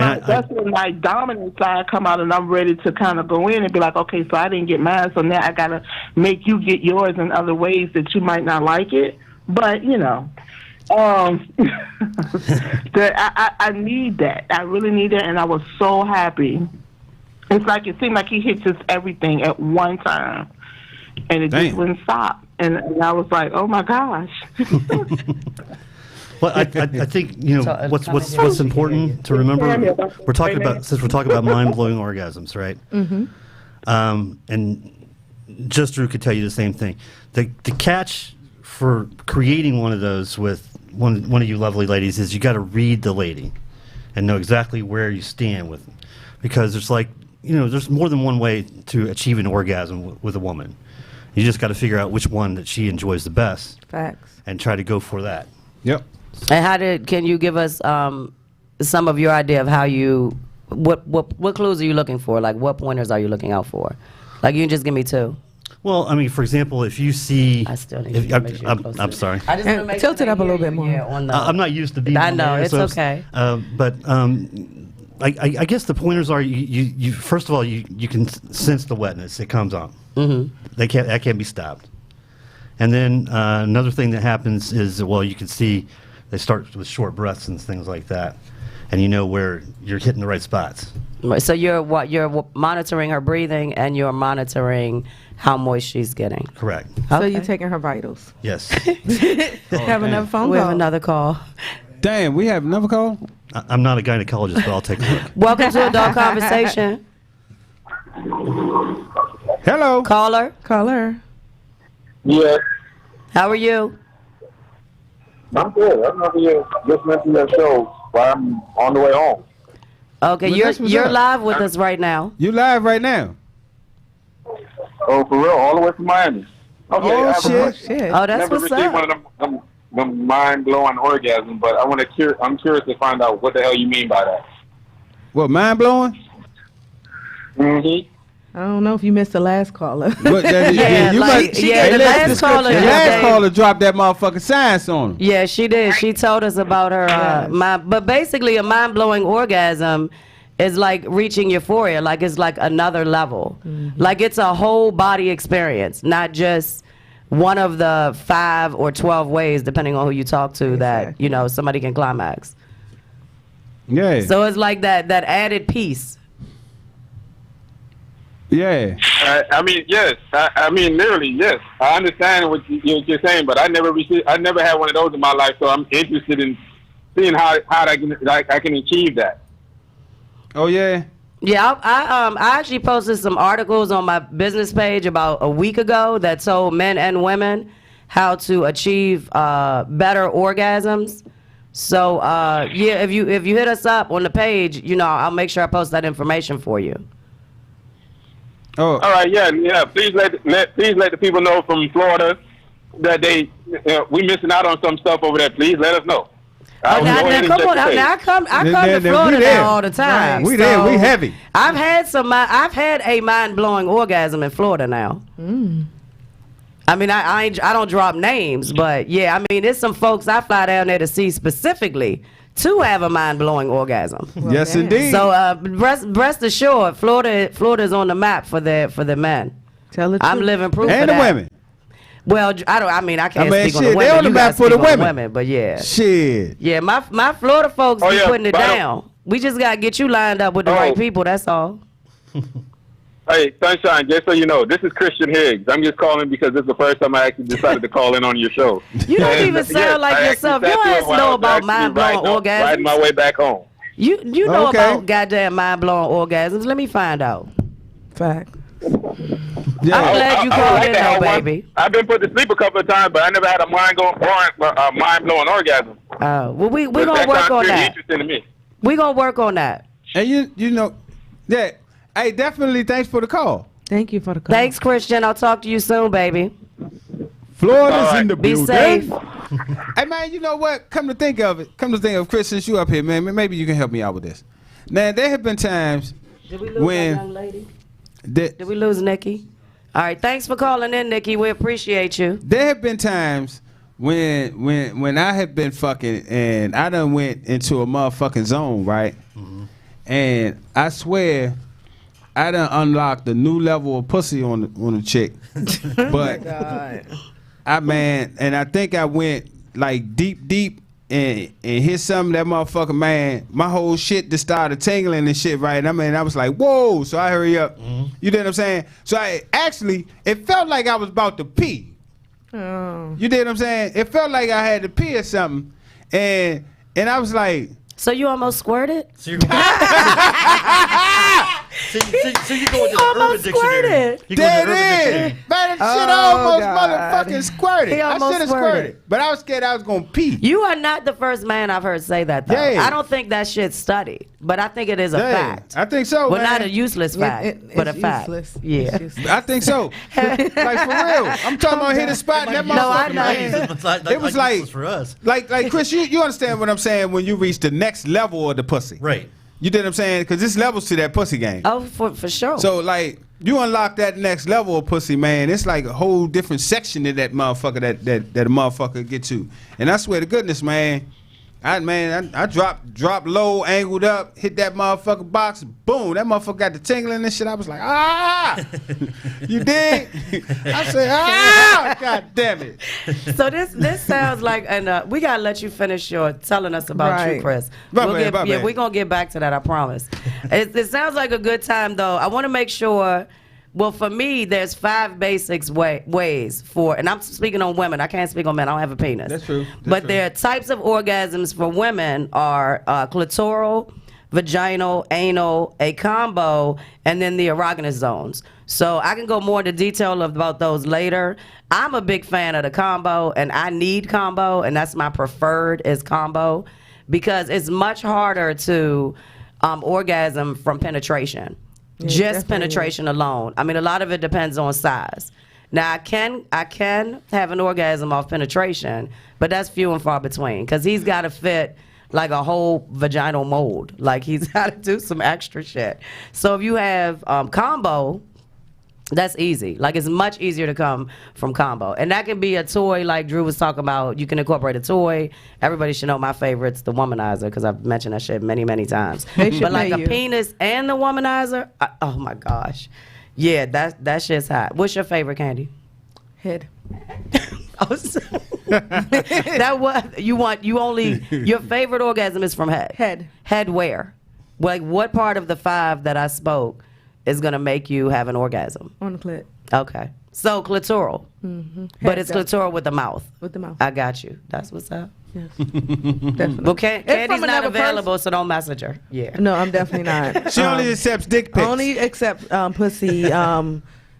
my dominant side come out and I'm ready to kind of go in and be like, okay, so I didn't get mine, so now I got to make you get yours in other ways that you might not like it. But, you know, I need that. I really need it, and I was so happy. It's like it seemed like he hit just everything at one time, and it just wouldn't stop. And I was like, oh, my gosh. Well, I think what's important to remember. We're talking about mind-blowing orgasms, right? Mm-hmm. And Just Drew could tell you the same thing. The catch for creating one of those with one of you lovely ladies is you got to read the lady and know exactly where you stand with them, because there's more than one way to achieve an orgasm with a woman. You just got to figure out which one that she enjoys the best. Facts. And try to go for that. Yep. And can you give us some of your idea of how what clues are you looking for? Like, what pointers are you looking out for? Like, you can just give me two. Well, I mean, for example, if you see, I still need to make sure I'm sorry. I just want to make tilt it up a little bit more. I'm not used to being. I know it's okay. But I guess the pointers are you first of all you can sense the wetness. It comes on. Mm-hmm. That can't be stopped. And then another thing that happens is, well, you can see they start with short breaths and things like that, and you know where you're hitting the right spots. So you're monitoring her breathing and you're monitoring how moist she's getting. Correct. So you're taking her vitals. Yes. Have another phone call. We have another call. Damn, we have another call? I'm not a gynecologist, but I'll take a look. Welcome to Adult Conversation. Hello. Caller. Yeah. How are you? I'm good. I'm over here listening to your show while I'm on the way home. Okay, you're live with us right now. You live right now? Oh, for real? All the way from Miami. Okay, shit. Oh, that's never what's received up. one of them mind-blowing orgasms, but I'm curious to find out what the hell you mean by that. What, mind-blowing? Mm-hmm. I don't know if you missed the last caller. The last caller. The last caller dropped that motherfucking science on him. Yeah, she did. She told us about her but basically a mind-blowing orgasm is like reaching euphoria. Like, it's like another level. Mm-hmm. Like, it's a whole body experience, not just one of the 5 or 12 ways, depending on who you talk to, that somebody can climax. Yeah. So it's like that added piece. Yeah. I mean, yes. I mean, literally, yes. I understand what you're saying, but I never had one of those in my life, so I'm interested in seeing how I can achieve that. Oh yeah. Yeah, I actually posted some articles on my business page about a week ago that told men and women how to achieve better orgasms. So yeah, if you hit us up on the page, I'll make sure I post that information for you. Oh. All right, yeah. Please let the people know from Florida that we missing out on some stuff over there. Please let us know. I come to Florida now all the time. We there. We heavy. I've had a mind-blowing orgasm in Florida now. I mean, I don't drop names, but yeah, I mean, there's some folks I fly down there to see specifically to have a mind-blowing orgasm. Well, yes, indeed. So rest assured, Florida's on the map for the men. Tell it. I'm living proof and of the that. women. Well, I can't speak on the They women. on the map for the women, but yeah. Shit. Yeah, my Florida folks be putting it down. We just gotta get you lined up with the right people. That's all. Hey, Sunshine, just so you know, this is Christian Higgs. I'm just calling because this is the first time I actually decided to call in on your show. You don't even sound like yourself. Your ass know about mind-blowing orgasms. Riding my way back home. You know about goddamn mind-blowing orgasms. Let me find out. Fact. Yeah. I'm glad you called in though, baby. I've been put to sleep a couple of times, but I never had a mind-blowing orgasm. Oh, well, we gonna work on that. Interesting to me. We gonna work on that. And you know, yeah. Hey, definitely. Thanks for the call. Thank you for the call. Thanks, Christian. I'll talk to you soon, baby. Florida's in the Be building. safe. Hey man, you know what? Come to think of, Chris, since you up here, man, maybe you can help me out with this. Now, there have been times Did we lose that young lady? Did we lose Nikki? All right, thanks for calling in, Nikki. We appreciate you. There have been times when I have been fucking and I done went into a motherfucking zone, right? Mm-hmm. And I swear I done unlocked a new level of pussy on the chick. But I think I went like deep and hit something that motherfucker, man, my whole shit just started tingling and shit, right? I was like, whoa, so I hurry up. Mm-hmm. You know what I'm saying? So it felt like I was about to pee. Oh. You know what I'm saying? It felt like I had to pee or something. And I was like, so you almost squirted? So you're going so you go into the Urban Dictionary. You go into the Urban Dictionary. Man, that shit almost motherfucking squirted. I should have squirted. But I was scared I was going to pee. You are not the first man I've heard say that, though. Yeah. I don't think that shit's studied, but I think it is a fact. I think so, well, man. Not a useless fact, but a fact. Yeah. I think so. Like, for real. I'm talking about hit a spot and that motherfucker, man. It was like, for us. Like Chris, you understand what I'm saying when you reach the next level of the pussy. Right. You know what I'm saying? Because there's levels to that pussy game. Oh, for sure. So, like, you unlock that next level of pussy, man. It's like a whole different section of that motherfucker that a motherfucker get to. And I swear to goodness, man, I dropped low, angled up, hit that motherfucker box, boom, that motherfucker got the tingling and shit. I was like, you dig? I said, god damn it. So this sounds like, and we gotta let you finish your telling us about you, Chris. We're gonna get back to that, I promise. It sounds like a good time though. I want to make sure. Well, for me, there's 5 basics ways for, and I'm speaking on women. I can't speak on men. I don't have a penis. That's true. But there are types of orgasms for women are clitoral, vaginal, anal, a combo, and then the erogenous zones. So I can go more into detail about those later. I'm a big fan of the combo, and I need combo, and that's my preferred is combo because it's much harder to orgasm from penetration. Yeah, just penetration alone. I mean, a lot of it depends on size. Now, I can have an orgasm off penetration, but that's few and far between because he's got to fit like a whole vaginal mold. Like he's got to do some extra shit. So if you have combo, that's easy. Like it's much easier to come from combo. And that can be a toy like Drew was talking about. You can incorporate a toy. Everybody should know my favorite's the womanizer because I've mentioned that shit many, many times. But like a penis and the womanizer, oh my gosh. Yeah, that shit's hot. What's your favorite, Candy? Head. That what you want? You only your favorite orgasm is from head. Head where? Like what part of the 5 that I spoke is gonna make you have an orgasm? On the clit. Okay, so clitoral, but it's clitoral with the mouth. With the mouth. I got you. That's what's up. Yes. Definitely. Well, Candy's not available, so don't message her. Yeah. No, I'm definitely not. She only accepts dick pics. Only accept pussy,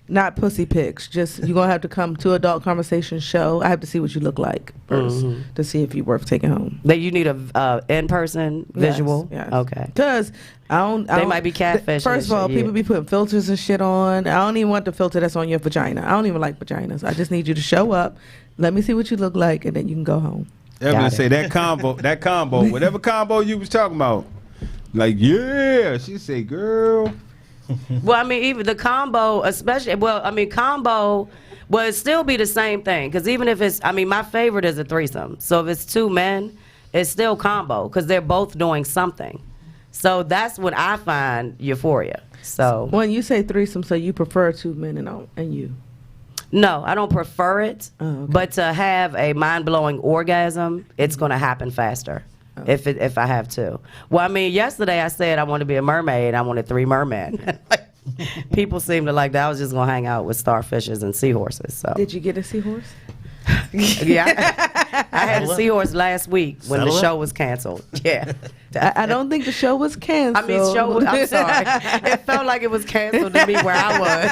not pussy pics. Just you're gonna have to come to Adult Conversation show. I have to see what you look like first to see if you're worth taking home. That you need a in-person visual. Yes. Okay. Because they might be catfish. First of all, people be putting filters and shit on. I don't even want the filter that's on your vagina. I don't even like vaginas. I just need you to show up. Let me see what you look like, and then you can go home. Evelyn say that combo, whatever combo you was talking about. Like, yeah, she say, girl. Well, I mean, even the combo, especially, combo would still be the same thing. Because even if it's, my favorite is a threesome. So if it's 2 men, it's still combo because they're both doing something. So that's what I find euphoria. So when you say threesome, so you prefer 2 men and you? No, I don't prefer it. Oh, okay. But to have a mind-blowing orgasm, it's going to happen faster. Oh. If I have to. Well, yesterday I said I wanted to be a mermaid. I wanted 3 mermen. People seem to like that. I was just going to hang out with starfishes and seahorses. So. Did you get a seahorse? Yeah. I had a seahorse last week when the show was canceled. Yeah. I don't think the show was canceled. I'm sorry. It felt like it was canceled to me where I was.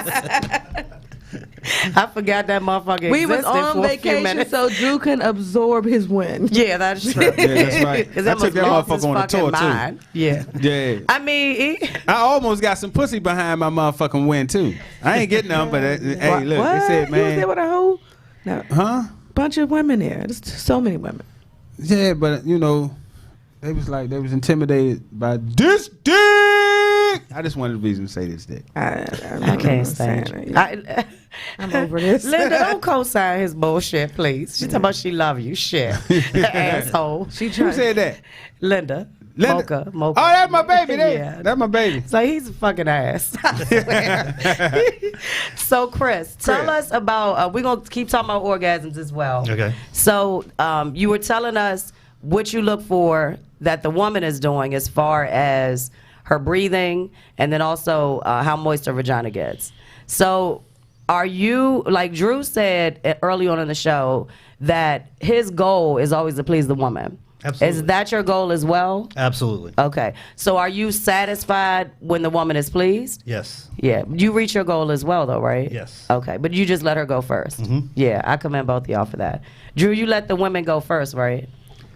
I forgot that motherfucker we was existed on for vacation, a few minutes. so Drew can absorb his win. Yeah, that's true. Yeah, that's right. I took that motherfucker on a tour too. Yeah. Yeah. I almost got some pussy behind my motherfucking win too. I ain't getting none, but hey, look, what? They said, man. You was there with a whole bunch of women there. There's so many women. Yeah, but they was intimidated by this dick. I just wanted a reason to say this dick. I can't stand it. I'm over this. Linda, don't co-sign his bullshit, please. She talking about she love you. Shit. Asshole. Who said that? Linda. Mocha. Oh, that's my baby. Yeah. That's my baby. So he's a fucking ass. So Chris, tell us about, we're going to keep talking about orgasms as well. Okay. So you were telling us what you look for that the woman is doing as far as her breathing and then also how moist her vagina gets. So are you, like Drew said early on in the show, that his goal is always to please the woman? Absolutely. Is that your goal as well? Absolutely. Okay. So are you satisfied when the woman is pleased? Yes. Yeah. You reach your goal as well, though, right? Yes. Okay. But you just let her go first. Mm-hmm. Yeah. I commend both of y'all for that. Drew, you let the women go first, right?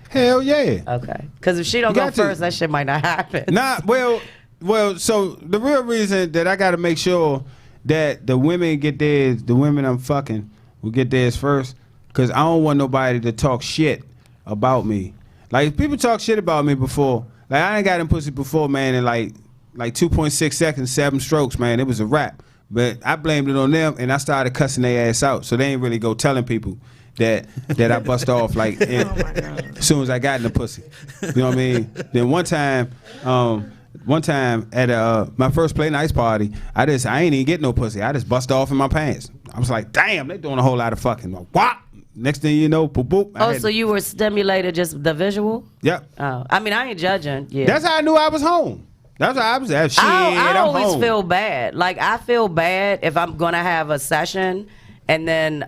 Hell yeah. Okay. Because if she don't go first, that shit might not happen. Well, so the real reason that I got to make sure that the women get theirs, the women I'm fucking will get theirs first, because I don't want nobody to talk shit about me. Like, if people talk shit about me before, like, I ain't got them pussy before, man, in like 2.6 seconds, 7 strokes, man, it was a wrap. But I blamed it on them, and I started cussing their ass out, so they ain't really go telling people that I bust off like as soon as I got in the pussy. You know what I mean? Then one time at my first play nice party, I ain't even get no pussy. I just bust off in my pants. I was like, damn, they doing a whole lot of fucking. What? Next thing you know, boop boop. Oh, so you were stimulated just the visual? Yep. Oh, I ain't judging. Yeah. That's how I knew I was home. That's how I was at. Shit, I always home. feel bad. Like, I feel bad if I'm gonna have a session and then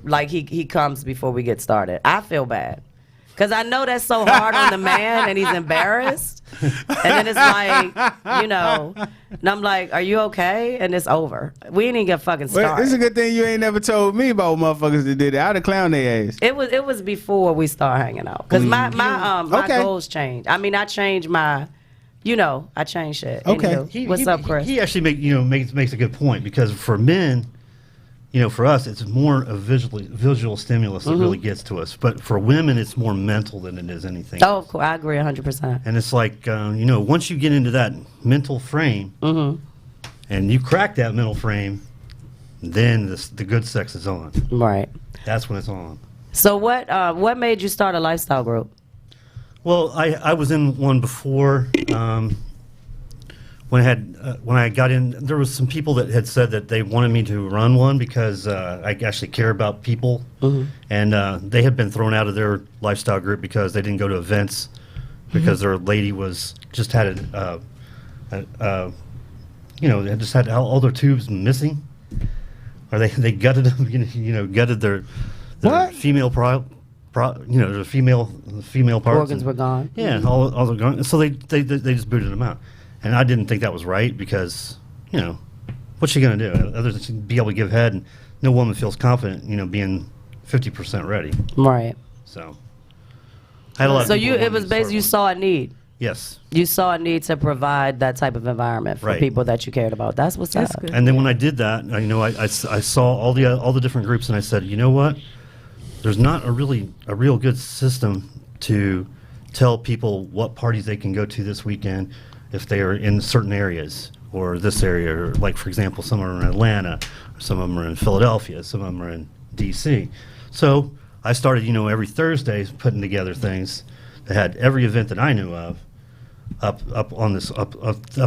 like he comes before we get started. I feel bad. Because I know that's so hard on the man and he's embarrassed. And then it's like, and I'm like, are you okay? And it's over. We ain't even get fucking started. Well, it's a good thing you ain't never told me about motherfuckers that did it. I'd have clowned their ass. It was before we start hanging out. Because my goals changed. I changed my, I changed shit. Okay. Anywho, what's up, Chris? He actually makes a good point, because for men, for us, it's more a visual stimulus that really gets to us. But for women, it's more mental than it is anything else. Oh, of course. I agree 100%. And it's like, once you get into that mental frame, and you crack that mental frame, then the good sex is on. Right. That's when it's on. So what made you start a lifestyle group? Well, I was in one before. when I got in, there was some people that had said that they wanted me to run one because I actually care about people, and they had been thrown out of their lifestyle group because they didn't go to events because their lady was just had they just had all their tubes missing, or they gutted them, gutted their female the female parts. Organs were gone. Yeah, all the gone. So they just booted them out. And I didn't think that was right because, what's she going to do other than be able to give head? And no woman feels confident, being 50% ready. Right. So I had a lot of people it was basically you saw a need. Yes. You saw a need to provide that type of environment for people that you cared about. That's what's up. Good. And then when I did that, I saw all the different groups, and I said, you know what? There's not a real good system to tell people what parties they can go to this weekend if they are in certain areas or this area, or like, for example, some are in Atlanta, or some of them are in Philadelphia, some of them are in D.C. So I started, every Thursday putting together things that had every event that I knew of up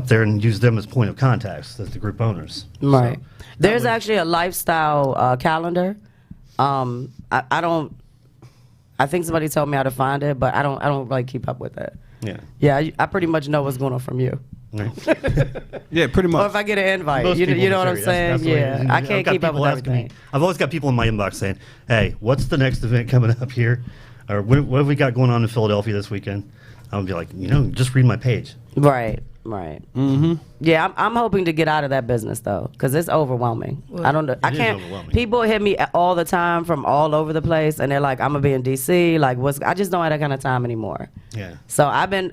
there, and used them as point of contacts as the group owners. Right. So There's actually a lifestyle calendar. I think somebody told me how to find it, but I don't really keep up with it. Yeah, I pretty much know what's going on from you. Right. Yeah, pretty much. Or if I get an invite, Most you people know what I'm that's saying? the way it is. I I've can't got keep up people with asking me- everything. I've always got people in my inbox saying, hey, what's the next event coming up here? Or what have we got going on in Philadelphia this weekend? I'll be like, just read my page. Right. Mm-hmm. Yeah, I'm hoping to get out of that business though, because it's overwhelming. I don't know. I can't. Overwhelming. People hit me all the time from all over the place, and they're like, "I'm gonna be in DC." Like, I just don't have that kind of time anymore. Yeah. So I've been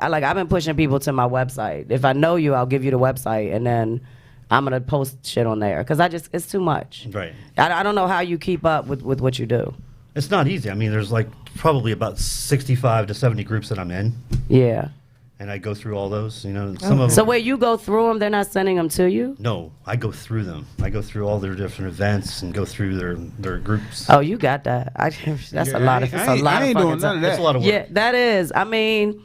pushing people to my website. If I know you, I'll give you the website, and then I'm gonna post shit on there because it's too much. Right. I don't know how you keep up with what you do. It's not easy. I mean, there's like probably about 65 to 70 groups that I'm in, Yeah. and I go through all those. Some of them. So where you go through them, they're not sending them to you? No, I go through them. I go through all their different events and go through their groups. Oh, you got that. That's a lot of I ain't doing none of that. That's a lot of work. Yeah, that is. I mean,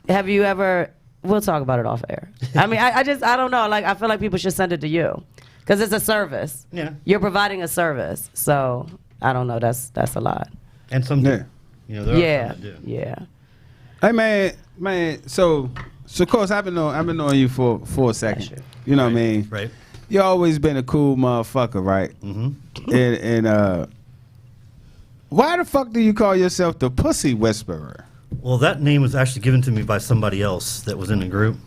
have you ever? We'll talk about it off air. I mean, I don't know. Like, I feel like people should send it to you because it's a service. Yeah. You're providing a service, so I don't know. That's a lot. And some do. There are some that do. Yeah. Hey man. So of course I've been knowing you for a second. You know what I mean? Right. You always been a cool motherfucker, right? Mm-hmm. And why the fuck do you call yourself the Pussy Whisperer? Well, that name was actually given to me by somebody else that was in the group.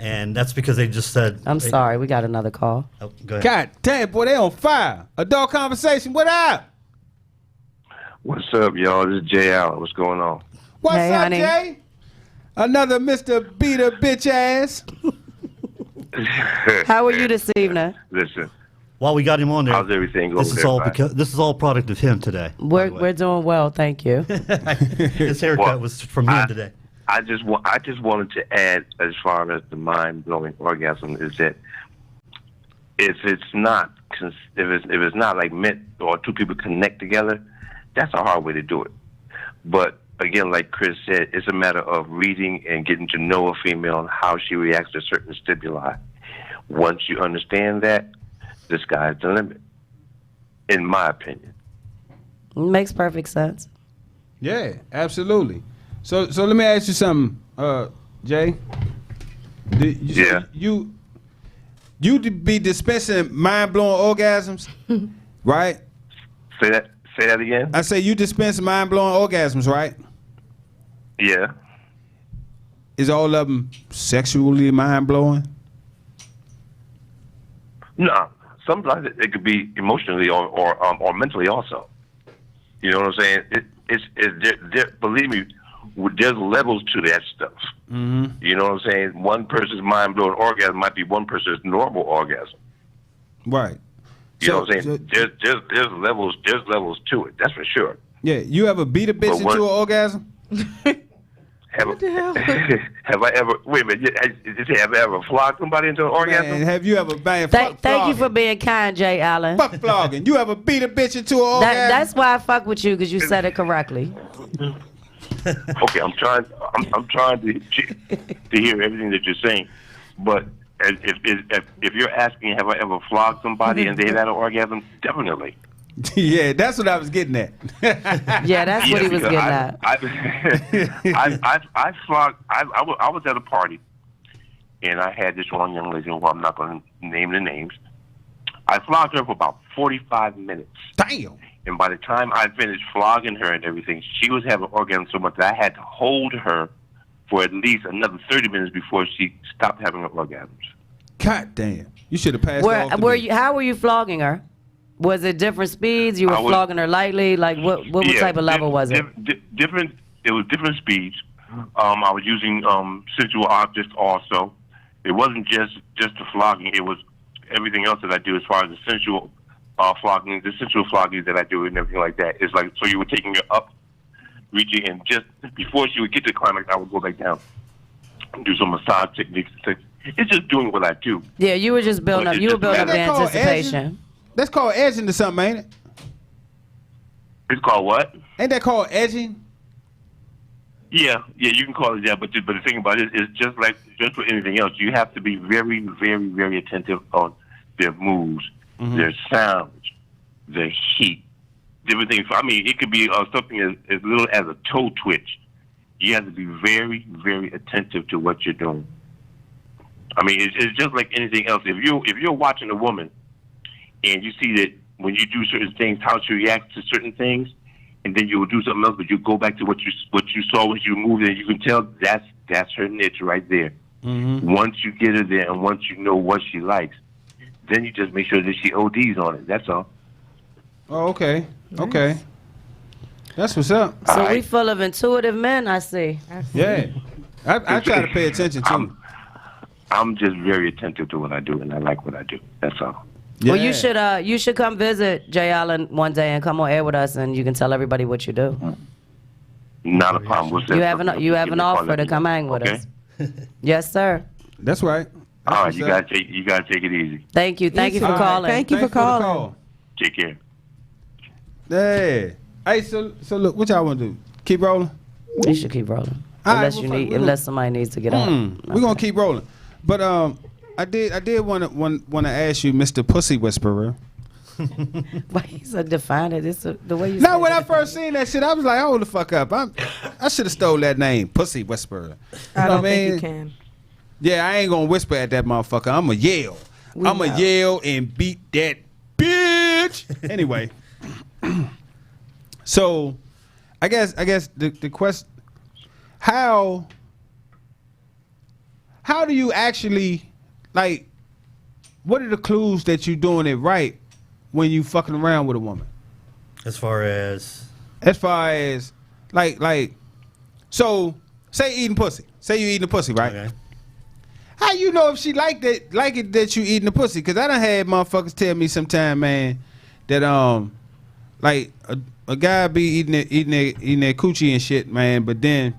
And that's because they just said. I'm sorry. We got another call. Oh, go ahead. God damn, boy, they on fire. Adult Conversation, what up? What's up, y'all? This is Jay Allen. What's going on? What's Hey, up, honey. Jay? Another Mr. Beater bitch ass. How are you this evening? Listen, While we got him on there, how's everything going? this is all product of him today. We're doing well, thank you. His haircut was from him today. I just wanted to add, as far as the mind-blowing orgasm, is that if it's not like meant or two people connect together, that's a hard way to do it. But again, like Chris said, it's a matter of reading and getting to know a female and how she reacts to certain stimuli. Once you understand that, the sky's the limit, in my opinion. Makes perfect sense. Yeah, absolutely. So let me ask you something, Jay. You be dispensing mind-blowing orgasms, right? Say that again? I say you dispense mind-blowing orgasms, right? Yeah. Is all of them sexually mind-blowing? No. Sometimes it could be emotionally or mentally also. You know what I'm saying? Believe me, there's levels to that stuff. Mm-hmm. You know what I'm saying? One person's mind-blowing orgasm might be one person's normal orgasm. Right. You know what I'm saying? There's levels to it. That's for sure. Yeah. You ever beat a bitch into an orgasm? What the hell? Have I ever? Wait a minute. Have I ever flogged somebody into an orgasm? Man, have you ever banged? Thank you for being kind, Jay Allen. Fuck flogging. You ever beat a bitch into an orgasm? That's why I fuck with you, because you said it correctly. Okay, I'm trying to hear everything that you're saying, But if you're asking, have I ever flogged somebody and they've had an orgasm? Definitely. Yeah, that's what I was getting at. Yeah, that's what he was getting at. I flogged. I was at a party, and I had this one young lady. Well, I'm not going to name the names. I flogged her for about 45 minutes. Damn. And by the time I finished flogging her and everything, she was having orgasm so much that I had to hold her for at least another 30 minutes before she stopped having her orgasms. God damn. You should have passed off to me. How were you flogging her? Was it different speeds? You were flogging her lightly? Like what type of level was it? Different. It was different speeds. I was using sensual objects also. It wasn't just the flogging. It was everything else that I do as far as the sensual flogging, the sensual flogging that I do and everything like that. It's like, so you were taking her up, reaching, and just before she would get to the climax, I would go back down and do some massage techniques. It's just doing what I do. Yeah, you were just building up. You were building up the anticipation. That's called edging to something, ain't it? It's called what? Ain't that called edging? Yeah, you can call it that, but the thing about it is just with anything else, you have to be very, very, very attentive on their moves, their sounds, their heat, different things. I mean, it could be something as little as a toe twitch. You have to be very, very attentive to what you're doing. I mean, it's just like anything else. If you're watching a woman and you see that when you do certain things, how she reacts to certain things, and then you will do something else, but you go back to what you saw when you moved, and you can tell that's her niche right there. Once you get her there, and once you know what she likes, then you just make sure that she ODs on it. That's all. Oh, okay. Nice. Okay. That's what's up. So we full of intuitive men, I see. Yeah. I try to pay attention too. I'm just very attentive to what I do, and I like what I do. That's all. Yeah. Well, you should come visit Jay Allen one day and come on air with us, and you can tell everybody what you do. Not a problem. You have an offer to come hang with us. Yes, sir. That's right. All right, you gotta take it easy. Thank you for calling. Thank you for calling. Take care. Hey, so look, what y'all want to do? Keep rolling? You should keep rolling. Unless somebody needs to get out. We're gonna keep rolling. But I did want to ask you, Mr. Pussy Whisperer. Why he's a define it? It's the way you. No, when I first seen that shit, I was like, hold the fuck up. I should have stole that name, Pussy Whisperer. I don't think you can. Yeah, I ain't gonna whisper at that motherfucker. I'ma yell. I'ma yell and beat that bitch. Anyway, so I guess the question, how do you actually, like, what are the clues that you doing it right when you fucking around with a woman? As far as like, so say eating pussy. Say you eating the pussy, right? Okay. How you know if she like it that you eating the pussy? Cause I done had motherfuckers tell me sometime, man, that like a guy be eating their coochie and shit, man, but then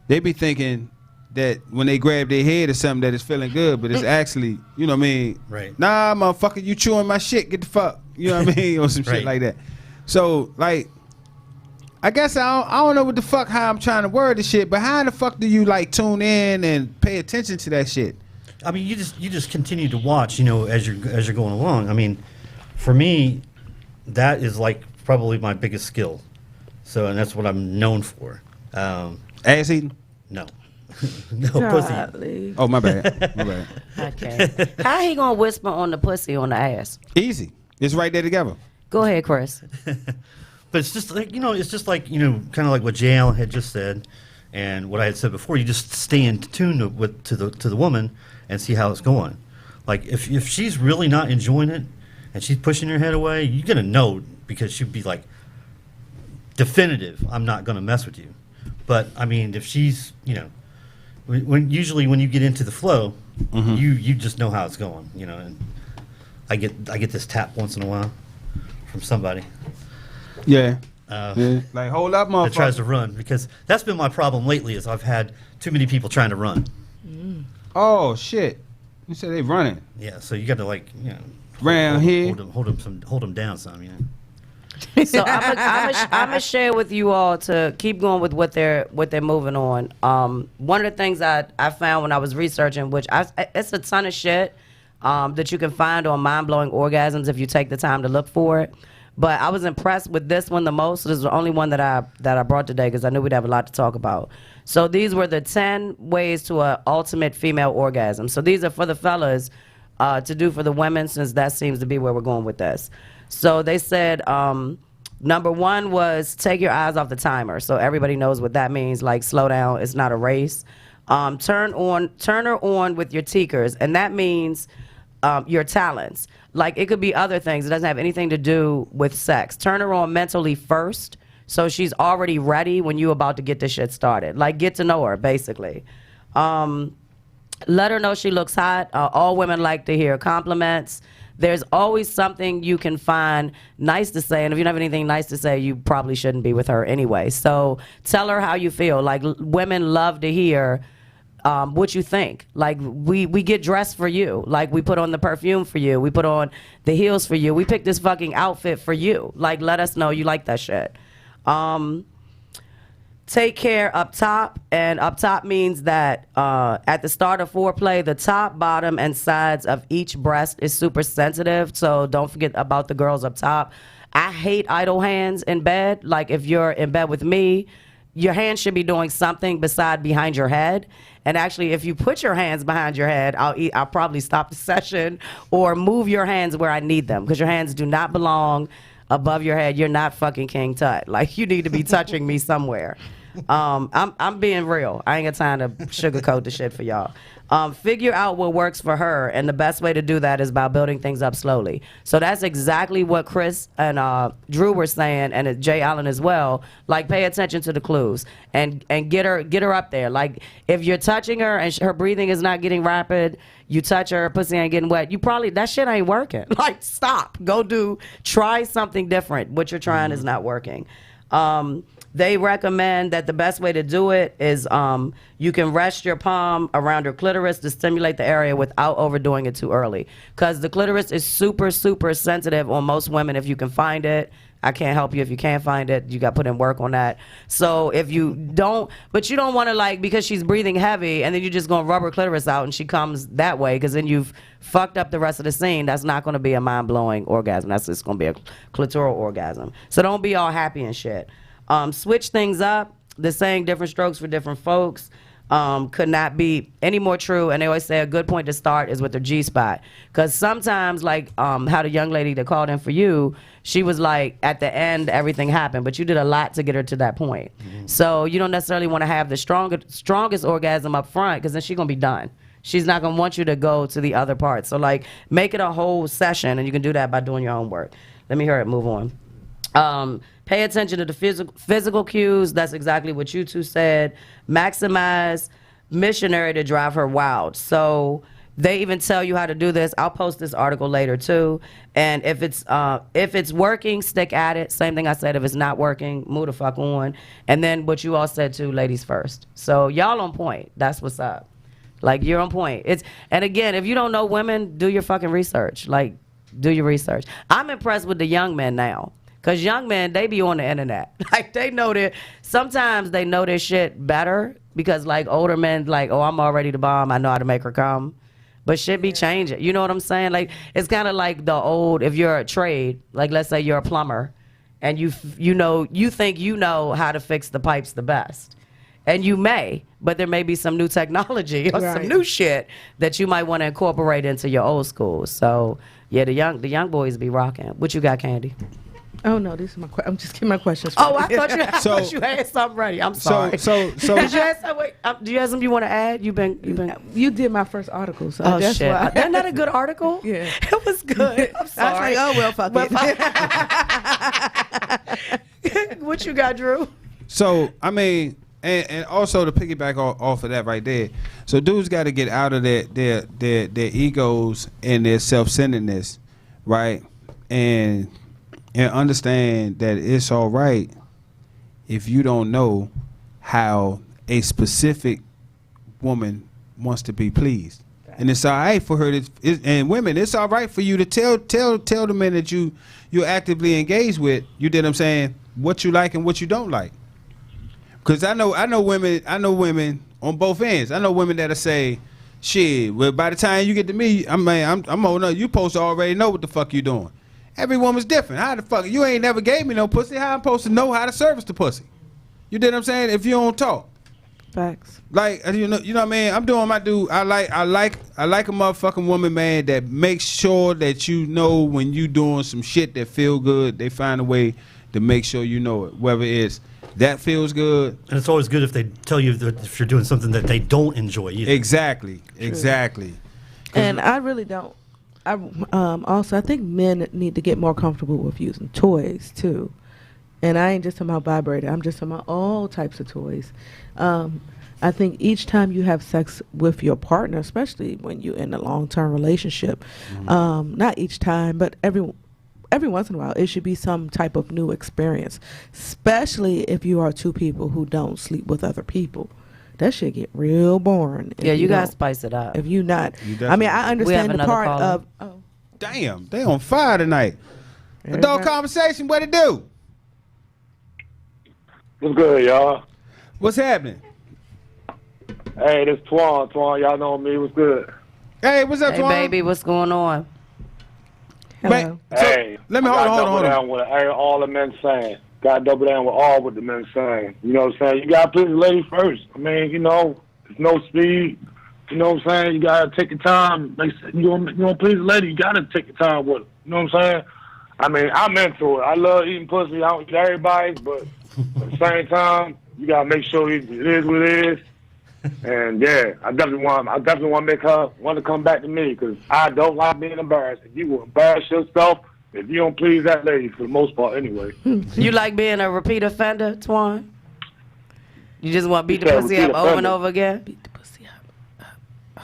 they be thinking that when they grab their head or something that it's feeling good, but it's actually, you know what I mean? Right. Nah, motherfucker, you chewing my shit, get the fuck, you know what I mean? Or some shit like that. So, like, I guess I don't know what the fuck how I'm trying to word the shit, but how the fuck do you like tune in and pay attention to that shit? I mean, you just continue to watch, as you're going along. I mean, for me, that is like probably my biggest skill. So, and that's what I'm known for. Ass eating? No. No, pussy. Oh, my bad. My bad. Okay. How he gonna whisper on the pussy on the ass? Easy. It's right there together. Go ahead, Chris. But it's just like, kind of like what Jay Allen had just said, and what I had said before. You just stay in tune to the woman and see how it's going. Like if she's really not enjoying it and she's pushing her head away, you're gonna know, because she'd be like definitive, I'm not gonna mess with you. But I mean, if she's when you get into the flow, you just know how it's going. And I get this tap once in a while from somebody. Yeah. Like, hold up, motherfucker. That tries to run, because that's been my problem lately. Is I've had too many people trying to run. Oh shit! You said they running. Yeah, so you got to round here, hold them down some. So I'm gonna share with you all to keep going with what they're moving on. One of the things I found when I was researching, which it's a ton of shit that you can find on Mind Blowing Orgasms if you take the time to look for it. But I was impressed with this one the most. This is the only one that I brought today because I knew we'd have a lot to talk about. So these were the 10 ways to an ultimate female orgasm. So these are for the fellas to do for the women, since that seems to be where we're going with this. So they said number 1 was take your eyes off the timer. So everybody knows what that means, like slow down, it's not a race. Turn her on with your teakers, and that means your talents. Like it could be other things. It doesn't have anything to do with sex. Turn her on mentally first, so she's already ready when you're about to get this shit started. Like get to know her, basically. Let her know she looks hot. All women like to hear compliments. There's always something you can find nice to say, and if you don't have anything nice to say, you probably shouldn't be with her anyway. So tell her how you feel. Like women love to hear what you think. Like we get dressed for you. Like we put on the perfume for you. We put on the heels for you. We picked this fucking outfit for you. Like let us know you like that shit. Take care up top, and up top means that at the start of foreplay, the top, bottom, and sides of each breast is super sensitive, so don't forget about the girls up top. I hate idle hands in bed. Like if you're in bed with me, your hands should be doing something beside behind your head. And actually, if you put your hands behind your head, I'll probably stop the session or move your hands where I need them, because your hands do not belong above your head. You're not fucking King Tut. Like you need to be touching me somewhere. I'm being real. I ain't got time to sugarcoat the shit for y'all. Figure out what works for her, and the best way to do that is by building things up slowly. So that's exactly what Chris and Drew were saying, and Jay Allen as well. Like pay attention to the clues and get her up there. Like if you're touching her and her breathing is not getting rapid, you touch her pussy ain't getting wet, you probably, that shit ain't working. Like stop, try something different. What you're trying is not working. They recommend that the best way to do it is you can rest your palm around your clitoris to stimulate the area without overdoing it too early. Because the clitoris is super, super sensitive on most women if you can find it. I can't help you if you can't find it. You got to put in work on that. So if you don't, but you don't want to like, because she's breathing heavy and then you're just going to rub her clitoris out and she comes that way, because then you've fucked up the rest of the scene. That's not going to be a mind-blowing orgasm. That's just going to be a clitoral orgasm. So don't be all happy and shit. Switch things up. The saying different strokes for different folks could not be any more true. And they always say a good point to start is with the G-spot. Because sometimes, like how the young lady that called in for you, she was like, at the end, everything happened. But you did a lot to get her to that point. Mm-hmm. So you don't necessarily want to have the strongest orgasm up front, because then she's going to be done. She's not going to want you to go to the other parts. So, like, make it a whole session, and you can do that by doing your own work. Let me hear it move on. Pay attention to the physical cues. That's exactly what you two said. Maximize missionary to drive her wild. So they even tell you how to do this. I'll post this article later too. And if it's working, stick at it. Same thing I said. If it's not working, move the fuck on. And then what you all said too, ladies first. So y'all on point. That's what's up. Like you're on point. And again, if you don't know women, do your fucking research. Like do your research. I'm impressed with the young men now. Because young men, they be on the internet. Like, they know sometimes they know their shit better. Because, like, older men, like, oh, I'm already the bomb. I know how to make her come. But shit be changing. You know what I'm saying? Like, it's kind of like the old, if you're a trade, like, let's say you're a plumber. And you think you know how to fix the pipes the best. And you may, but there may be some new technology or some new shit that you might want to incorporate into your old school. So, yeah, the young boys be rocking. What you got, Candy? Oh no, this is my I'm just getting my questions. Oh, I thought you had something ready. I'm sorry. So did you have some, wait, do you have something you want to add? You did my first article, so oh that's shit. why. Isn't that a good article? Yeah, it was good. I'm sorry. I was like, oh well, fuck it. What you got, Drew? So I mean, and also to piggyback off of that right there. So dudes got to get out of their egos and their self-centeredness, right? And understand that it's all right if you don't know how a specific woman wants to be pleased. and it's all right for her to. And women, it's all right for you to tell the men that you're actively engaged with. You did what I'm saying? What you like and what you don't like. Because I know women on both ends. I know women that'll say, shit, well, by the time you get to me, I'm old enough. You supposed to already know what the fuck you doing. Every woman's different. How the fuck you ain't never gave me no pussy? How I'm supposed to know how to service the pussy? You did what I'm saying? If you don't talk. Facts. Like you know what I mean? I'm doing my due. I like a motherfucking woman, man, that makes sure that you know when you doing some shit that feel good. They find a way to make sure you know it. Whether it's that feels good. And it's always good if they tell you that if you're doing something that they don't enjoy either. Exactly. And I really don't. I think men need to get more comfortable with using toys too. And I ain't just talking about vibrator. I'm just talking about all types of toys. I think each time you have sex with your partner, especially when you're in a long-term relationship, not each time, but every once in a while, it should be some type of new experience, especially if you are two people who don't sleep with other people. That shit get real boring. Yeah, you gotta spice it up. If you not, I mean, I understand the part of. Oh, damn, they on fire tonight. Adult Conversation, what it do? What's good, y'all? What's happening? Hey, this Twan. Y'all know me. What's good? Hey, what's up, Hey, Twan? baby, what's going on? hello. Hey, let me I gotta hold double on. down with all the men saying. Got to double down with all what the men saying. You know what I'm saying? You got to please the lady first. I mean, you know, there's no speed. You know what I'm saying? You got to take your time. Like, you don't please the lady, you got to take your time with her. You know what I'm saying? I mean, I'm into it. I love eating pussy. I don't eat everybody's, but at the same time, you got to make sure it is what it is. And yeah, I definitely want to make her want to come back to me because I don't like being embarrassed. If you will embarrass yourself, if you don't please that lady, for the most part, anyway. You like being a repeat offender, Twan? You just want to beat the pussy up over and over again? Beat the pussy up.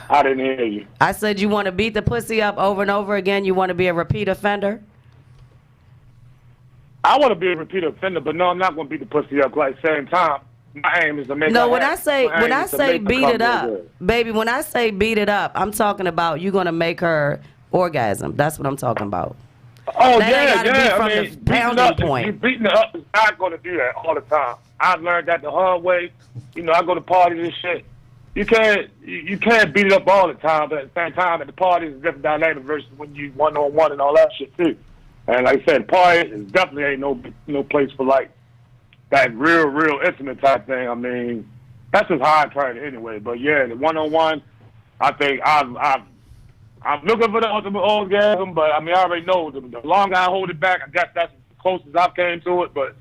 I didn't hear you. I said you want to beat the pussy up over and over again. You want to be a repeat offender? I want to be a repeat offender, but no, I'm not going to beat the pussy up. Like same time, my aim is to make. No, when I say beat it up, baby, when I say beat it up, I'm talking about you going to make her orgasm. That's what I'm talking about. Oh, that yeah. I mean, Beating her up is not going to do that all the time. I've learned that the hard way. You know, I go to parties and shit. You can't beat it up all the time, but at the same time, at the parties, it's different dynamic versus when you one-on-one and all that shit, too. And like I said, party is definitely ain't no place for, like, that real intimate type thing. I mean, that's just how I try it anyway. But, yeah, the one-on-one, I think I'm looking for the ultimate orgasm, but I mean, I already know the longer I hold it back, I guess that's the closest I've came to it. But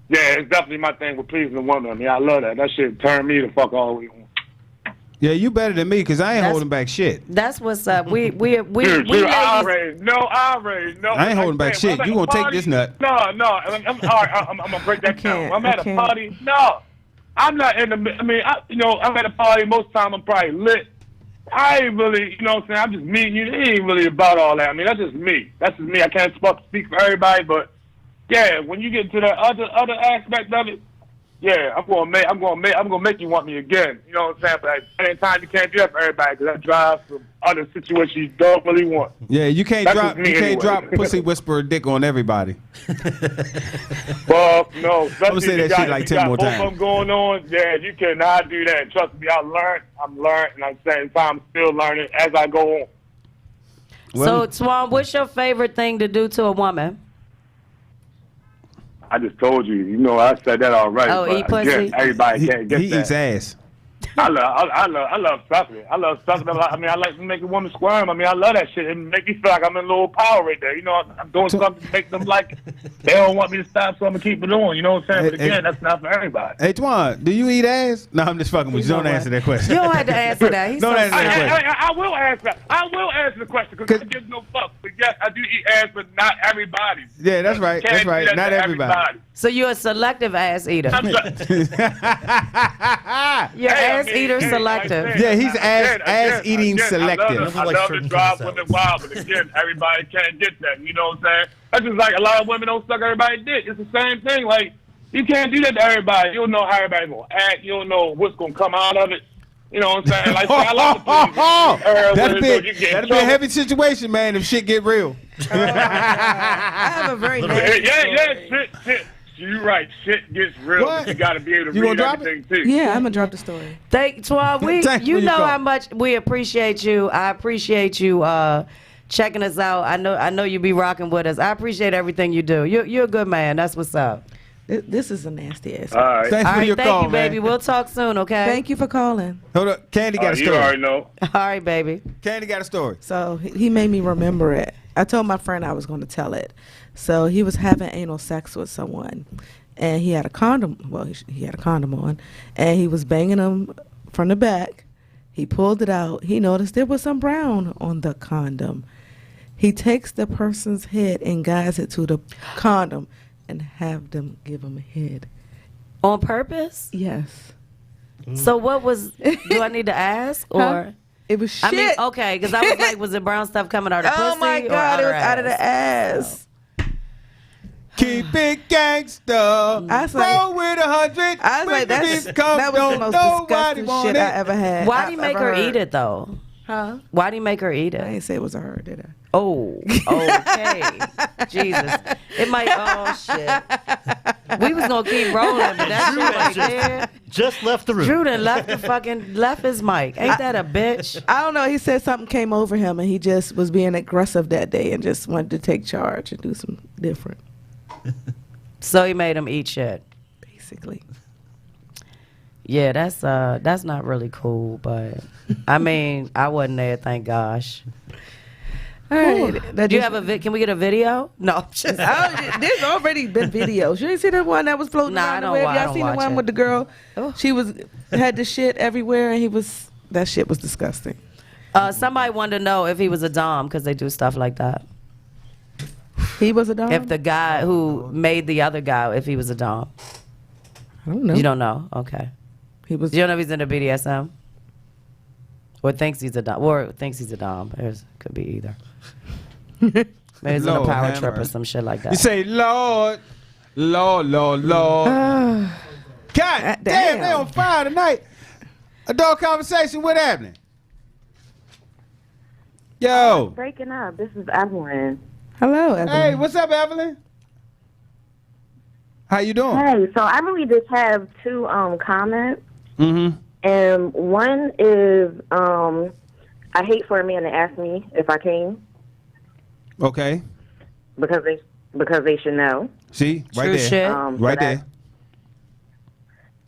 yeah, it's definitely my thing with pleasing a woman. I mean, I love that. That shit turned me the fuck all the way on. Yeah, you better than me because I ain't holding back shit. That's what's up. We I already know. I ain't holding back shit. You gonna take this nut? No. I'm gonna break that down. I'm at a party. No, I'm not in the. I mean, I'm at a party. Most of the time, I'm probably lit. I ain't really, you know what I'm saying? I'm just meeting you. It ain't really about all that. I mean, that's just me. I can't speak for everybody, but yeah, when you get to the other aspect of it, yeah, I'm gonna make you want me again. You know what I'm saying? But at the same time, you can't do that for everybody because that drives some other situations you don't really want. Yeah, you can't drop pussy whisperer dick on everybody. Well, no, I'm gonna say that shit like 10 more times. Both of them going on. Yeah, you cannot do that. Trust me, I'm learned, and at the same time, I'm still learning as I go on. So, Twan, what's your favorite thing to do to a woman? I just told you. You know, I said that already. Oh, eat pussy? Again, everybody can't get that. He eats ass. I love sucking. I love sucking. I mean, I like to make a woman squirm. I mean, I love that shit. It make me feel like I'm in a little power right there. You know, I'm doing something to make them like they don't want me to stop, so I'm gonna keep it on. You know what I'm saying? But again, that's not for everybody. Hey, Twan, do you eat ass? No, I'm just fucking with you. Don't answer that question. You don't have to answer that. Don't answer that question. I will answer that. I will answer the question because I give no fuck. But yes, I do eat ass, but not everybody. Yeah, that's right. That's right. Not everybody. So you're a selective ass eater. You're ass eater selective. Yeah, he's ass eating selective. I love to drive women wild, but again, everybody can't get that. You know what I'm saying? That's just like a lot of women don't suck everybody's dick. It's the same thing. Like, you can't do that to everybody. You don't know how everybody's going to act. You don't know what's going to come out of it. You know what I'm saying? Like, I like to that'd be a heavy situation, man, if shit get real. I have a very shit. You're right. Shit gets real, but you got to be able to read everything, too. Yeah, I'm going to drop the story. Twan, you know how much we appreciate you. I appreciate you checking us out. I know you be rocking with us. I appreciate everything you do. You're a good man. That's what's up. This is a nasty ass. All right. Thanks for your thank call, you, baby. man. We'll talk soon, okay? Thank you for calling. Hold up. Candy got a story. You already know. All right, baby. Candy got a story. So he made me remember it. I told my friend I was going to tell it. So he was having anal sex with someone, and he had a condom. Well, he had a condom on, and he was banging him from the back. He pulled it out. He noticed there was some brown on the condom. He takes the person's head and guides it to the condom and have them give him a head. On purpose? Yes. So what was, do I need to ask? Or Huh? It was shit. I mean, okay, because I was like, was it brown stuff coming out of the pussy? Oh my God, it was out of the ass. Keep it gangsta. I was like, roll with 100. I was like, that was the most disgusting shit I ever had. Why'd he make her eat it, though? Huh? Why'd he make her eat it? I didn't say it was her, did I? Oh, okay. Jesus. It might, oh, shit. We was going to keep rolling, but that shit right there. Just left the room. Drew done left his mic. Ain't that a bitch? I don't know. He said something came over him and he just was being aggressive that day and just wanted to take charge and do some different. So he made him eat shit. Basically. Yeah, that's not really cool, but I mean, I wasn't there, thank gosh. All right. Do you have a can we get a video? No, just there's already been videos. You didn't see the one that was floating around the web? Y'all seen the one with the girl? She had the shit everywhere and that shit was disgusting. Somebody wanted to know if he was a dom because they do stuff like that. He was a dom? If the guy who made the other guy, if he was a dom. I don't know. You don't know? Okay. You don't know if he's into BDSM? Or thinks he's a dom. Or thinks he's a dom. Could be either. Maybe he's on a power trip or some shit like that. You say, Lord. God damn, they on fire tonight. Adult Conversation, what happening? Yo. Breaking up. This is Evelyn. Hello, Evelyn. Hey, what's up, Evelyn? How you doing? Hey, so I really just have two comments. Mm-hmm. And one is I hate for a man to ask me if I came. Okay. Because they should know. See? Right True there. Shit. Right there.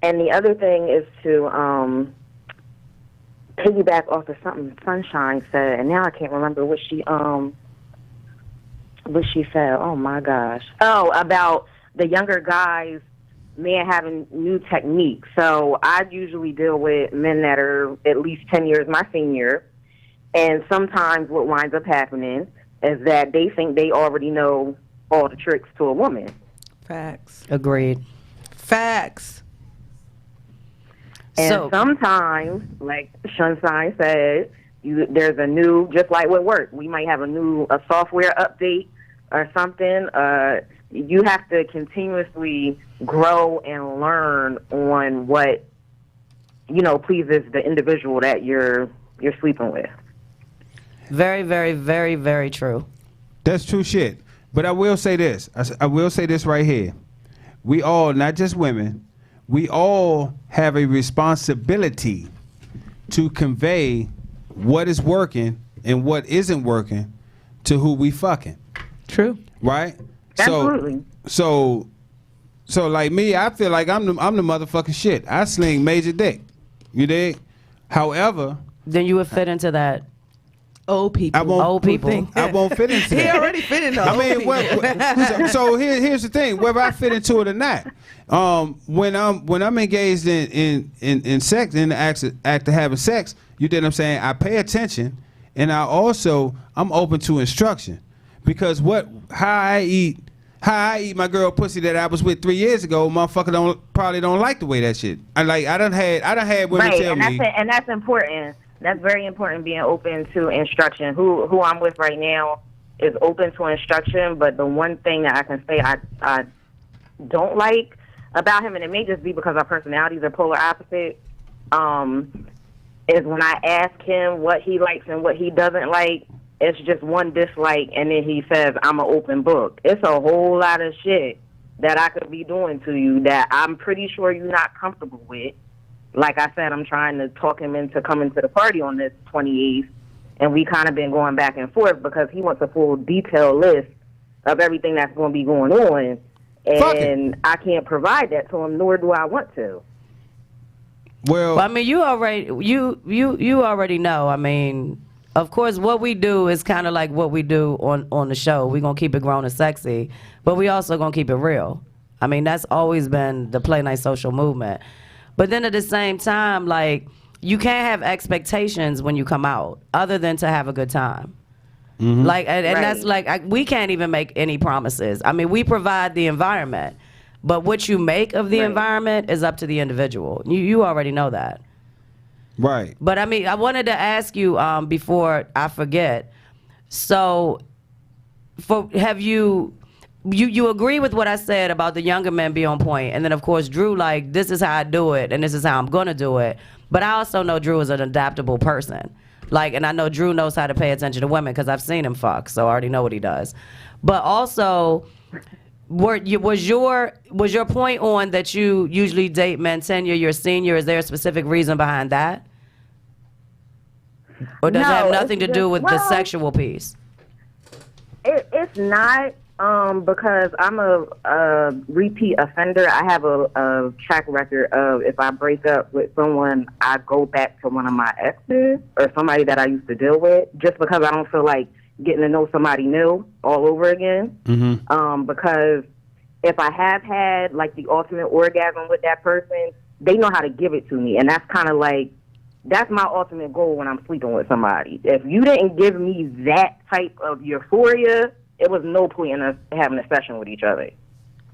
And the other thing is to piggyback off of something Sunshine said, and now I can't remember what she said. Oh my gosh. Oh, about the younger guys, men having new techniques. So I usually deal with men that are at least 10 years my senior, and sometimes what winds up happening is that they think they already know all the tricks to a woman. Facts. Agreed. Facts. And So sometimes, like Sunshine said, there's a new, just like with work, we might have a software update or something. You have to continuously grow and learn on what, pleases the individual that you're sleeping with. very, very, very, very true. That's true shit. But I will say this. I will say this right here. We all, not just women, we all have a responsibility to convey what is working and what isn't working to who we fucking. True. Right? Absolutely. So like me, I feel like I'm the motherfucking shit. I sling major dick. You dig? However, then you would fit into that. Old people. Old people. I won't fit into that. He already fit into I mean, so here's the thing. Whether I fit into it or not, when I'm engaged in sex, in the act of having sex, you did what I'm saying. I pay attention, and I'm open to instruction, because how I eat my girl pussy that I was with 3 years ago, motherfucker probably don't like the way that shit. I done had women tell me, and that's important. That's very important, being open to instruction. Who I'm with right now is open to instruction, but the one thing that I can say I don't like about him, and it may just be because our personalities are polar opposite, is when I ask him what he likes and what he doesn't like, it's just one dislike, and then he says, I'm an open book. It's a whole lot of shit that I could be doing to you that I'm pretty sure you're not comfortable with. Like I said, I'm trying to talk him into coming to the party on this 28th, and we kind of been going back and forth because he wants a full detailed list of everything that's going to be going on, and I can't provide that to him, nor do I want to. Well, I mean, you already know. I mean, of course, what we do is kind of like what we do on the show. We're going to keep it grown and sexy, but we also going to keep it real. I mean, that's always been the Play Nice social movement. But then at the same time, like, you can't have expectations when you come out other than to have a good time. Mm-hmm. Like, and that's like, we can't even make any promises. I mean, we provide the environment, but what you make of the environment is up to the individual. You already know that. Right. But I mean, I wanted to ask you before I forget. So, have you agree with what I said about the younger men be on point, and then of course Drew, like, this is how I do it, and this is how I'm gonna do it. But I also know Drew is an adaptable person, like, and I know Drew knows how to pay attention to women because I've seen him fuck, so I already know what he does. But also, was your point on that you usually date men 10 years your senior? Is there a specific reason behind that? Or does it have nothing to do with the sexual piece? It's not, because I'm a repeat offender. I have a track record of if I break up with someone, I go back to one of my exes or somebody that I used to deal with, just because I don't feel like getting to know somebody new all over again. Mm-hmm. Because if I have had like the ultimate orgasm with that person, they know how to give it to me, and that's kind of like, that's my ultimate goal when I'm sleeping with somebody. If you didn't give me that type of euphoria, it was no point in us having a session with each other,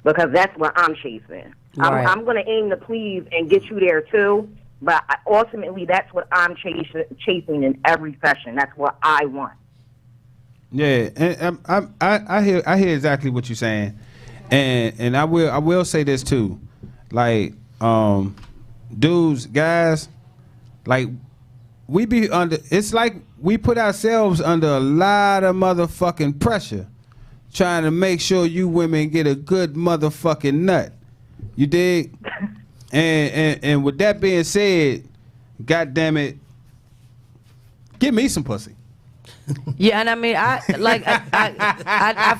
because that's what I'm chasing. Right. I'm going to aim to please and get you there too, but ultimately that's what I'm chasing in every session. That's what I want. Yeah, and I hear exactly what you're saying, and I will say this too, like, dudes, guys, like, we be under, it's like we put ourselves under a lot of motherfucking pressure trying to make sure you women get a good motherfucking nut. You dig? And with that being said, God damn it, give me some pussy. Yeah, and I mean, I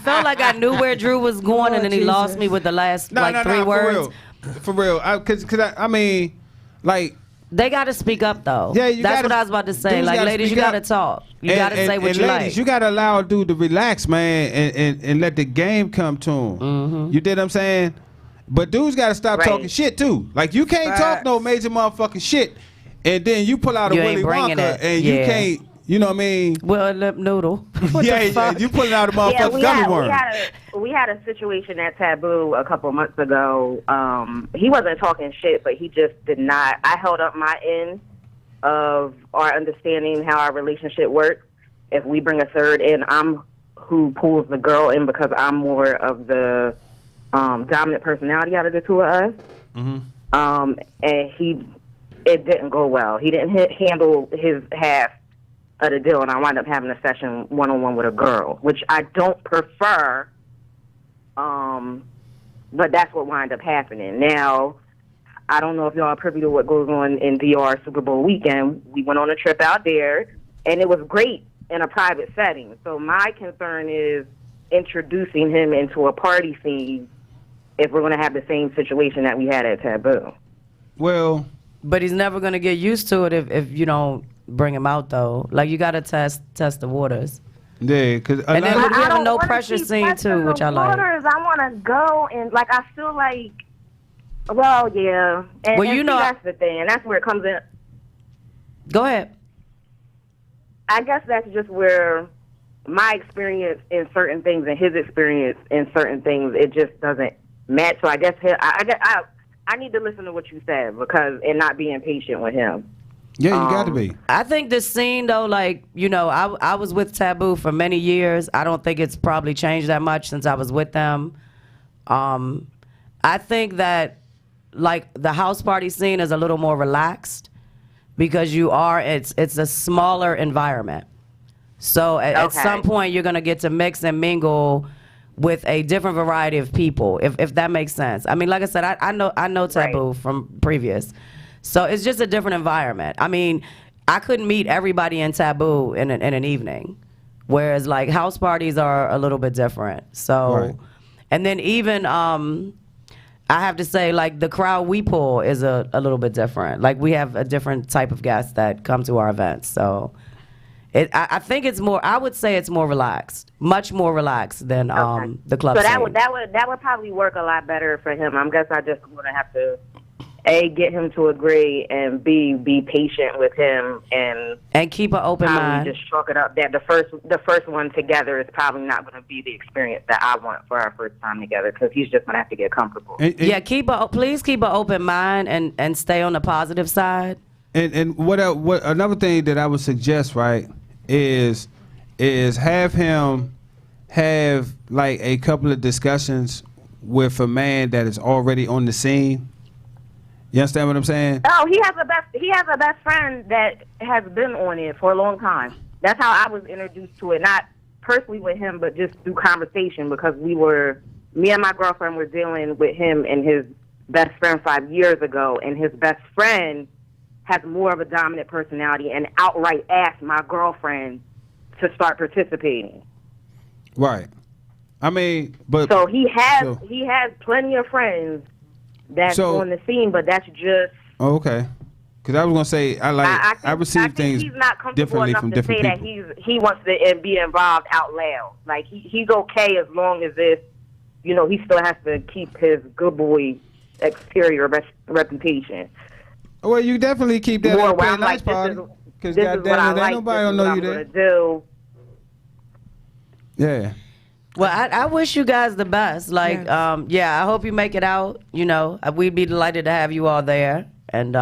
felt like I knew where Drew was going, and then he lost me with the last three words. For real. Cause I mean, like, they got to speak up though. Yeah, that's what I was about to say. Like, ladies, you got to talk. You got to say what you ladies, like. You got to allow a dude to relax, man, and let the game come to him. Mm-hmm. You did what I'm saying? But dudes got to stop talking shit too. Like, you can't talk no major motherfucking shit, and then you pull out a Willy Wonka and you can't. You know what I mean? Well, lip noodle. Yeah, you pulling out a motherfucking gummy worm. We had a situation at Taboo a couple months ago. He wasn't talking shit, but he just did not. I held up my end of our understanding how our relationship works. If we bring a third in, I'm who pulls the girl in because I'm more of the dominant personality out of the two of us. Mm-hmm. And it didn't go well. He didn't handle his half of the deal, and I wound up having a session one-on-one with a girl, which I don't prefer, but that's what wound up happening. Now, I don't know if y'all are privy to what goes on in DR Super Bowl weekend. We went on a trip out there, and it was great in a private setting. So my concern is introducing him into a party scene if we're going to have the same situation that we had at Taboo. Well, but he's never going to get used to it if you don't bring him out, though. Like, you got to test the waters. Yeah, because and then we have a no pressure scene too, which I like. I want to go and like, I feel like, well, yeah. And, well, you know, that's the thing, and that's where it comes in. Go ahead. I guess that's just where my experience in certain things and his experience in certain things, it just doesn't match. So I guess I need to listen to what you said and not be impatient with him. Yeah, you got to be. I think this scene, though, like, you know, I was with Taboo for many years. I don't think it's probably changed that much since I was with them. I think that, like, the house party scene is a little more relaxed. because it's a smaller environment. So at some point you're gonna get to mix and mingle with a different variety of people, if that makes sense. I mean, like I said, I know Taboo from previous, so it's just a different environment. I mean, I couldn't meet everybody in Taboo in an evening, whereas like house parties are a little bit different. So, and then even I have to say, like, the crowd we pull is a little bit different. Like, we have a different type of guests that come to our events. So I think it's more, I would say it's more relaxed, much more relaxed than the club So scene. that would probably work a lot better for him. I guess I just want to have to A, get him to agree, and B, be patient with him and keep an open mind. Just chalk it up that the first one together is probably not going to be the experience that I want for our first time together, because he's just going to have to get comfortable. Yeah, please keep an open mind and stay on the positive side. And what another thing that I would suggest, right, is have him have like a couple of discussions with a man that is already on the scene. You understand what I'm saying? Oh, he has a best friend that has been on it for a long time. That's how I was introduced to it, not personally with him, but just through conversation, because me and my girlfriend were dealing with him and his best friend 5 years ago, and his best friend has more of a dominant personality and outright asked my girlfriend to start participating. Right. I mean, but so he has plenty of friends that's on the scene, but that's just. Oh, okay. Because I was gonna say I receive things he's not comfortable differently enough from to different say people. that he wants to be involved out loud. Like he's okay as long as this, he still has to keep his good boy exterior reputation. Well, you definitely keep that More at a nice party. Because goddamn it, ain't nobody don't know you there. Yeah. Well, I wish you guys the best. Like, I hope you make it out. We'd be delighted to have you all there. And,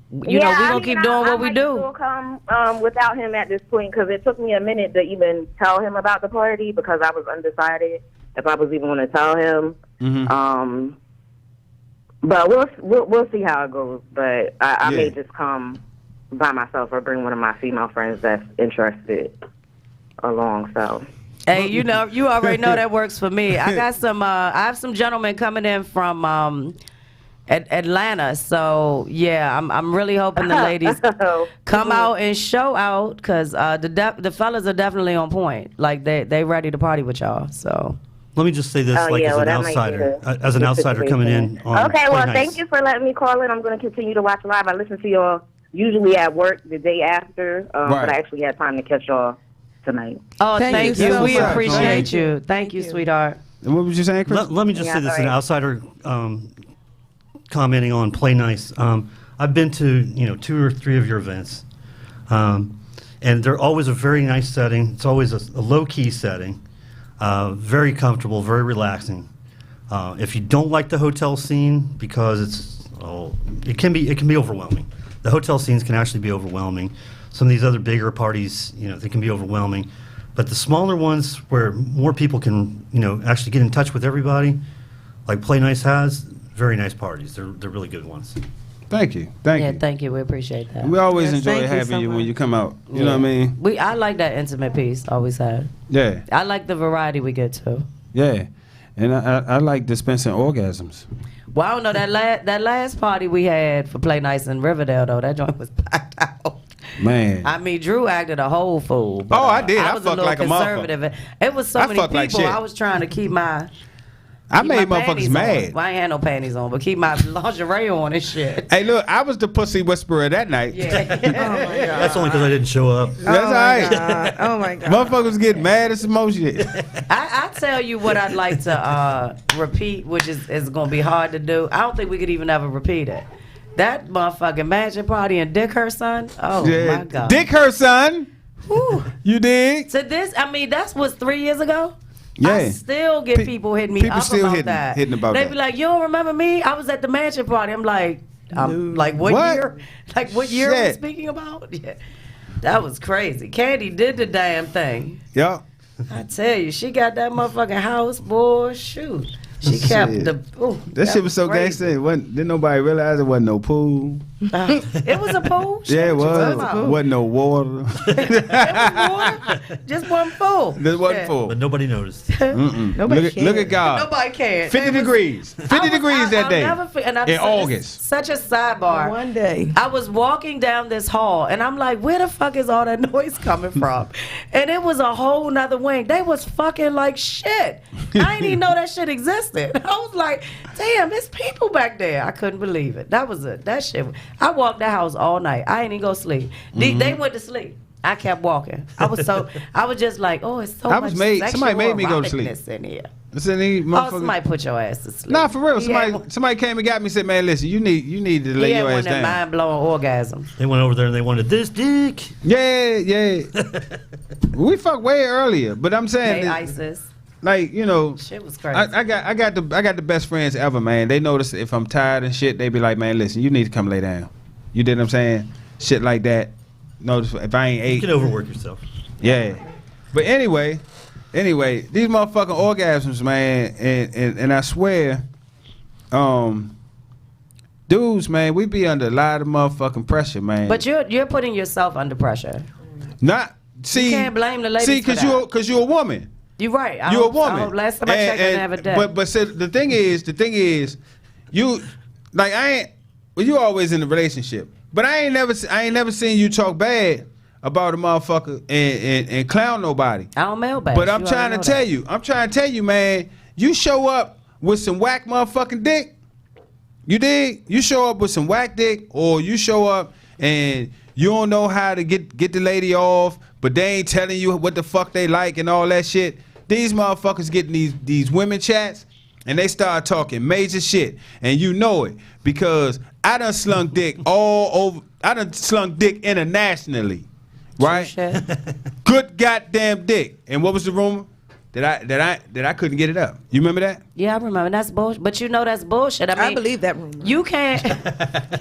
we're going to keep doing what we do. Still come without him at this point, because it took me a minute to even tell him about the party, because I was undecided if I was even going to tell him. Mm-hmm. But we'll see how it goes. But I may just come by myself or bring one of my female friends that's interested along. So. Hey, you already know that works for me. I got I have some gentlemen coming in from Atlanta. So yeah, I'm really hoping the ladies come out and show out, because the fellas are definitely on point. Like they ready to party with y'all. So. Let me just say this, as an outsider coming in. Okay, well, thank you for letting me call in. I'm going to continue to watch live. I listen to y'all usually at work the day after, but I actually had time to catch y'all tonight. Oh, thank you. We appreciate you. Thank you, sweetheart. And what was you saying, Chris? Let me just say this, an outsider commenting on Play Nice. I've been to 2 or 3 of your events, and they're always a very nice setting. It's always a low-key setting. Very comfortable, very relaxing. If you don't like the hotel scene, because it can be overwhelming. The hotel scenes can actually be overwhelming. Some of these other bigger parties, they can be overwhelming. But the smaller ones where more people can, actually get in touch with everybody, like Play Nice has, very nice parties. They're really good ones. Thank you. Thank you. Thank you. We appreciate that. We always enjoy having you when you come out. You know what I mean? I like that intimate piece. Always had. Yeah. I like the variety we get to. Yeah. And I like dispensing orgasms. Well, I don't know, that last party we had for Play Nice in Riverdale, though, that joint was packed out. Man. I mean, Drew acted a whole fool. But, I did. I was a little like conservative. It was so many people. Like I was trying to keep my. I made motherfuckers mad. Well, I ain't had no panties on, but keep my lingerie on and shit. Hey, look, I was the pussy whisperer that night. Yeah. Oh my God. That's only because I didn't show up. That's all right. God. Oh my God. Motherfuckers get mad at some more shit. I tell you what I'd like to repeat, which is going to be hard to do. I don't think we could even ever repeat it. That motherfucking mansion party in Dickhurst, son. Oh my God. Dickhurst, son. Whew. You dig? So that was 3 years ago. Yeah. I still get people hitting me up still about that. Hitting about they that. be like, "You don't remember me? I was at the mansion party." I'm like, what year? Like, what year are we speaking about? Yeah. That was crazy. Candy did the damn thing. Yep. I tell you, she got that motherfucking house, boy. Shoot. She kept That shit was so gangster. Didn't nobody realize it wasn't no pool. It was a pool. Yeah, it was. Wasn't no water. It was water. Just wasn't full. This wasn't full. But nobody noticed. Look at God. Nobody cared. 50 degrees. 50 degrees that day. In August. Such a sidebar. One day. I was walking down this hall and I'm like, where the fuck is all that noise coming from? And it was a whole nother wing. They was fucking like shit. I didn't even know that shit existed. I was like, damn, there's people back there. I couldn't believe it. That was it. That shit. I walked that house all night. I ain't even go sleep. They went to sleep. I kept walking. I was just like, oh, it's so much somebody made me go to sleep. In here. Somebody put your ass to sleep. Nah, for real. Somebody came and got me and said, man, listen, you need to lay your ass down. Mind-blowing orgasms. They went over there and they wanted this dick. Yeah. We fucked way earlier, but I'm saying. Hey, ISIS. Like, you know, shit was crazy. I got the best friends ever, man. They notice if I'm tired and shit, they be like, man, listen, you need to come lay down. You did what I'm saying? Shit like that. Notice if I ain't ate. You can overwork yourself. Yeah. But anyway, these motherfucking orgasms, man, and I swear, dudes, man, we be under a lot of motherfucking pressure, man. But you're putting yourself under pressure. You can't blame the ladies for that. Because you're a woman. You're right. You're a woman. I hope last time I checked, I didn't have a debt. But see, the thing is, you like you always in a relationship. But I ain't never seen you talk bad about a motherfucker and clown nobody. I don't mail back. But I'm trying to tell you, man, you show up with some whack motherfucking dick. You dig? You show up with some whack dick, or you show up and you don't know how to get the lady off, but they ain't telling you what the fuck they like and all that shit. These motherfuckers getting these women chats and they start talking major shit, and you know it because I done slung dick all over. I done slung dick internationally, right? Good goddamn dick. And what was the rumor? That I couldn't get it up. You remember that? Yeah, I remember. That's bullshit. But you know that's bullshit. I mean, I believe that rumor. You can't.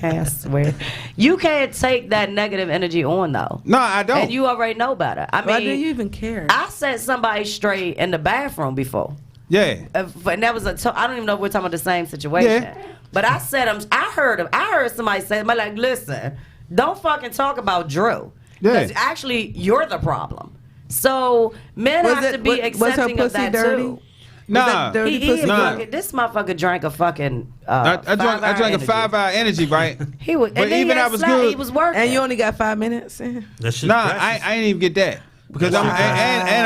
I swear. You can't take that negative energy on though. No, I don't. And you already know better. I mean, why do you even care? I set somebody straight in the bathroom before. Yeah. And that was I don't even know if we're talking about the same situation. Yeah. But I said I heard somebody say, like, listen, don't fucking talk about Drew. Because actually you're the problem. So men have to be accepting of that too. Nah, this motherfucker drank a fucking. I drank a 5-hour energy, right? He was, but even I was good. He was working, and you only got 5 minutes. I ain't even get that because I'm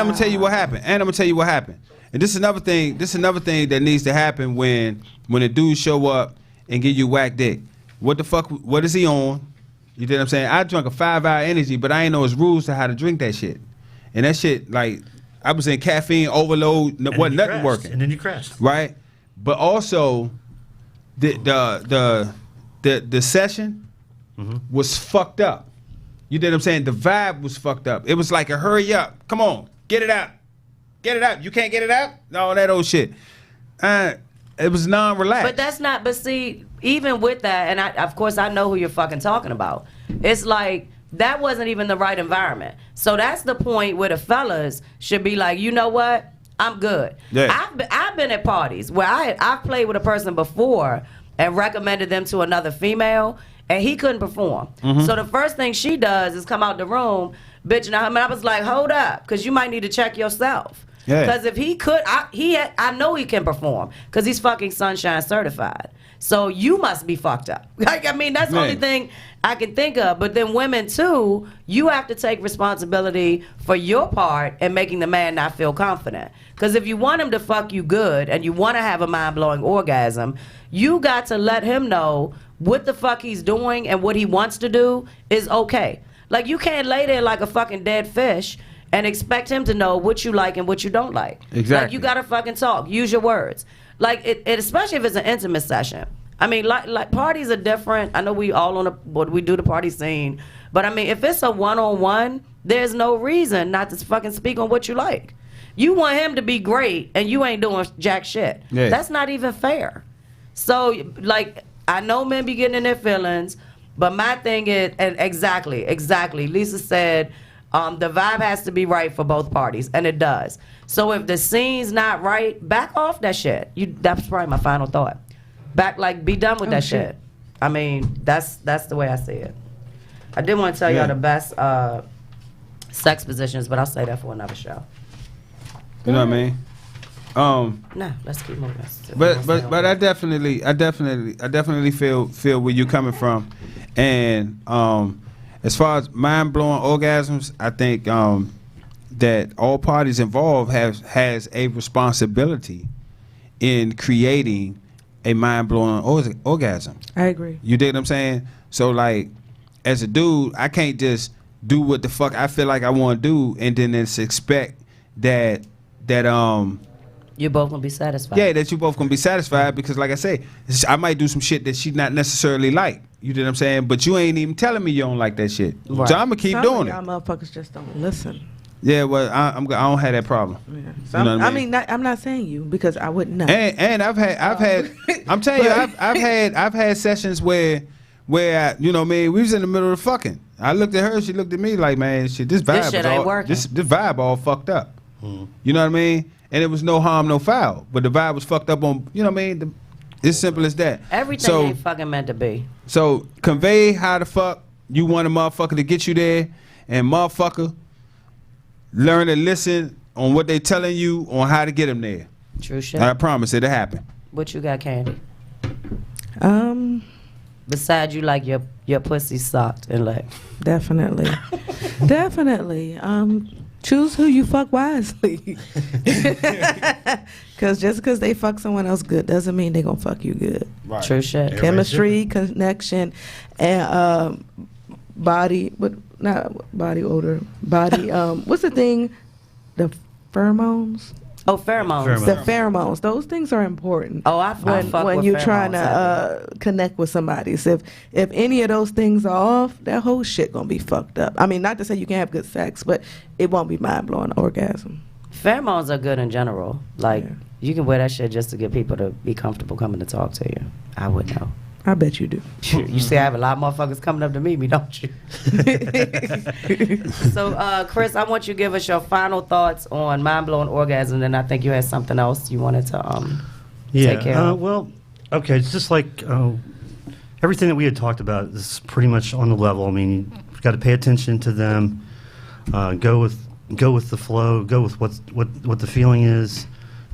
gonna tell you what happened. And this is another thing. That needs to happen when a dude show up and give you whack dick. What the fuck? What is he on? You know what I'm saying? I drank a 5-hour energy, but I ain't know his rules to how to drink that shit. And that shit, like, I was in caffeine overload, wasn't nothing working. And then you crashed. Right? But also, the session was fucked up. You know what I'm saying? The vibe was fucked up. It was like a hurry up. Come on, get it out. Get it out. You can't get it out? No, that old shit. It was non-relaxed. But that's not, but see, even with that, and of course I know who you're fucking talking about. It's like, that wasn't even the right environment. So that's the point where the fellas should be like, you know what? I'm good. Yeah. I've been at parties where I've played with a person before and recommended them to another female, and he couldn't perform. So the first thing she does is come out the room, bitching at him. And I was like, hold up, because you might need to check yourself. Because if he could, I know he can perform because he's fucking Sunshine certified. So you must be fucked up. Like, I mean, that's the only thing I can think of. But then women too, you have to take responsibility for your part in making the man not feel confident. Because if you want him to fuck you good and you want to have a mind-blowing orgasm, you got to let him know what the fuck he's doing and what he wants to do is okay. Like, you can't lay there like a fucking dead fish and expect him to know what you like and what you don't like. Exactly. Like, you gotta fucking talk. Use your words. Like, it especially if it's an intimate session. I mean, like parties are different. I know we all we do the party scene. But I mean, if it's a one-on-one, there's no reason not to fucking speak on what you like. You want him to be great and you ain't doing jack shit. Yeah. That's not even fair. So, like, I know men be getting in their feelings, but my thing is, and exactly. Lisa said, the vibe has to be right for both parties, and it does. So if the scene's not right, back off that shit. That's probably my final thought. Be done with that shit. I mean, that's the way I see it. I did want to tell y'all the best sex positions, but I'll say that for another show. You know what I mean? No, let's keep moving. But I definitely feel where you're coming from, and as far as mind blowing orgasms, I think that all parties involved has a responsibility in creating a mind blowing orgasm. I agree. You dig what I'm saying? So like, as a dude, I can't just do what the fuck I feel like I want to do, and then just expect that you're both gonna be satisfied. Yeah, that you both gonna be satisfied, because like I say, I might do some shit that she not necessarily like. You know what I'm saying? But you ain't even telling me you don't like that shit. Right. So I'm gonna keep doing it. Y'all motherfuckers just don't listen. Yeah, well, I don't have that problem. Yeah. So you know I mean, I'm not saying you, because I wouldn't know. And I've had I'm telling you, I've had sessions where I, you know what I mean, we was in the middle of fucking. I looked at her, she looked at me like, man, shit, this vibe shit ain't working. This vibe all fucked up. You know what I mean? And it was no harm, no foul. But the vibe was fucked up on, you know what I mean? It's simple as that. Everything ain't fucking meant to be. So convey how the fuck you want a motherfucker to get you there, and motherfucker, learn to listen on what they telling you on how to get them there. True shit. I promise it'll happen. What you got, Candy? Besides, you like your pussy socked and like. Definitely. Definitely. Choose who you fuck wisely. Because just because they fuck someone else good doesn't mean they gonna fuck you good. Right. True shit. Chemistry, connection, and body, not body odor, body. What's the thing? The pheromones. Oh, pheromones. The pheromones. Those things are important. Oh, I fuck when with you're pheromones, trying to connect with somebody. So if any of those things are off, that whole shit gonna be fucked up. I mean, not to say you can't have good sex, but it won't be mind blowing orgasm. Pheromones are good in general. Like you can wear that shit just to get people to be comfortable coming to talk to you. I would know. I bet you do. You see, I have a lot of motherfuckers coming up to meet me, don't you? So, Chris, I want you to give us your final thoughts on mind-blowing orgasm, and I think you had something else you wanted to take care of. Well, okay, it's just like everything that we had talked about is pretty much on the level. I mean, you've got to pay attention to them, go with the flow, go with what the feeling is,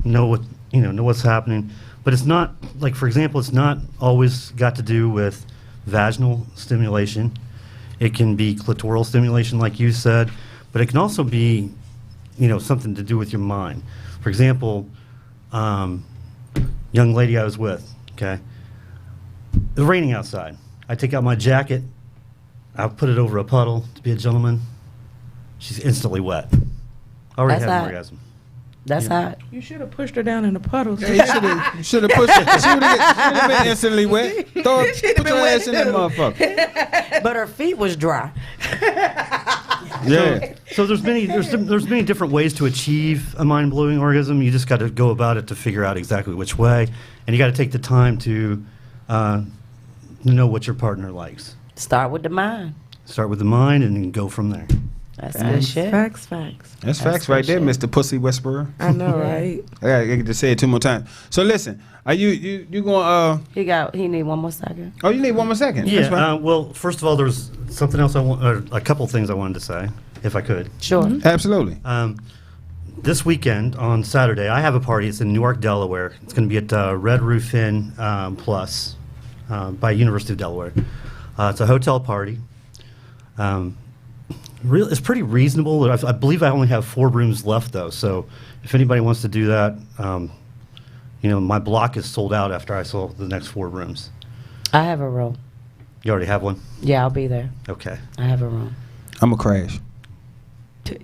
know what's happening. But it's not, like, for example, it's not always got to do with vaginal stimulation. It can be clitoral stimulation, like you said, but it can also be, something to do with your mind. For example, young lady I was with, okay? It was raining outside. I take out my jacket. I put it over a puddle to be a gentleman. She's instantly wet. Already had an orgasm. That's hot. You should have pushed her down in the puddle. Yeah, you should have pushed her. She would have been instantly wet. Put your ass in that motherfucker. But her feet was dry. Yeah. So there's many different ways to achieve a mind-blowing orgasm. You just got to go about it to figure out exactly which way, and you got to take the time to know what your partner likes. Start with the mind. Start with the mind, and then go from there. That's good shit. Facts. That's facts right there, Mr. Pussy Whisperer. I know, right? I gotta get to say it 2 more times. So listen, are you going? He need 1 more second. Oh, you need 1 more second. Yeah. Well, first of all, there's something else a couple things I wanted to say, if I could. Sure. Mm-hmm. Absolutely. This weekend on Saturday, I have a party. It's in Newark, Delaware. It's going to be at Red Roof Inn Plus by University of Delaware. It's a hotel party. It's pretty reasonable. I believe I only have 4 rooms left, though. So if anybody wants to do that, my block is sold out after I sold the next 4 rooms. I have a room. You already have one? Yeah, I'll be there. Okay. I have a room. I'm gonna crash.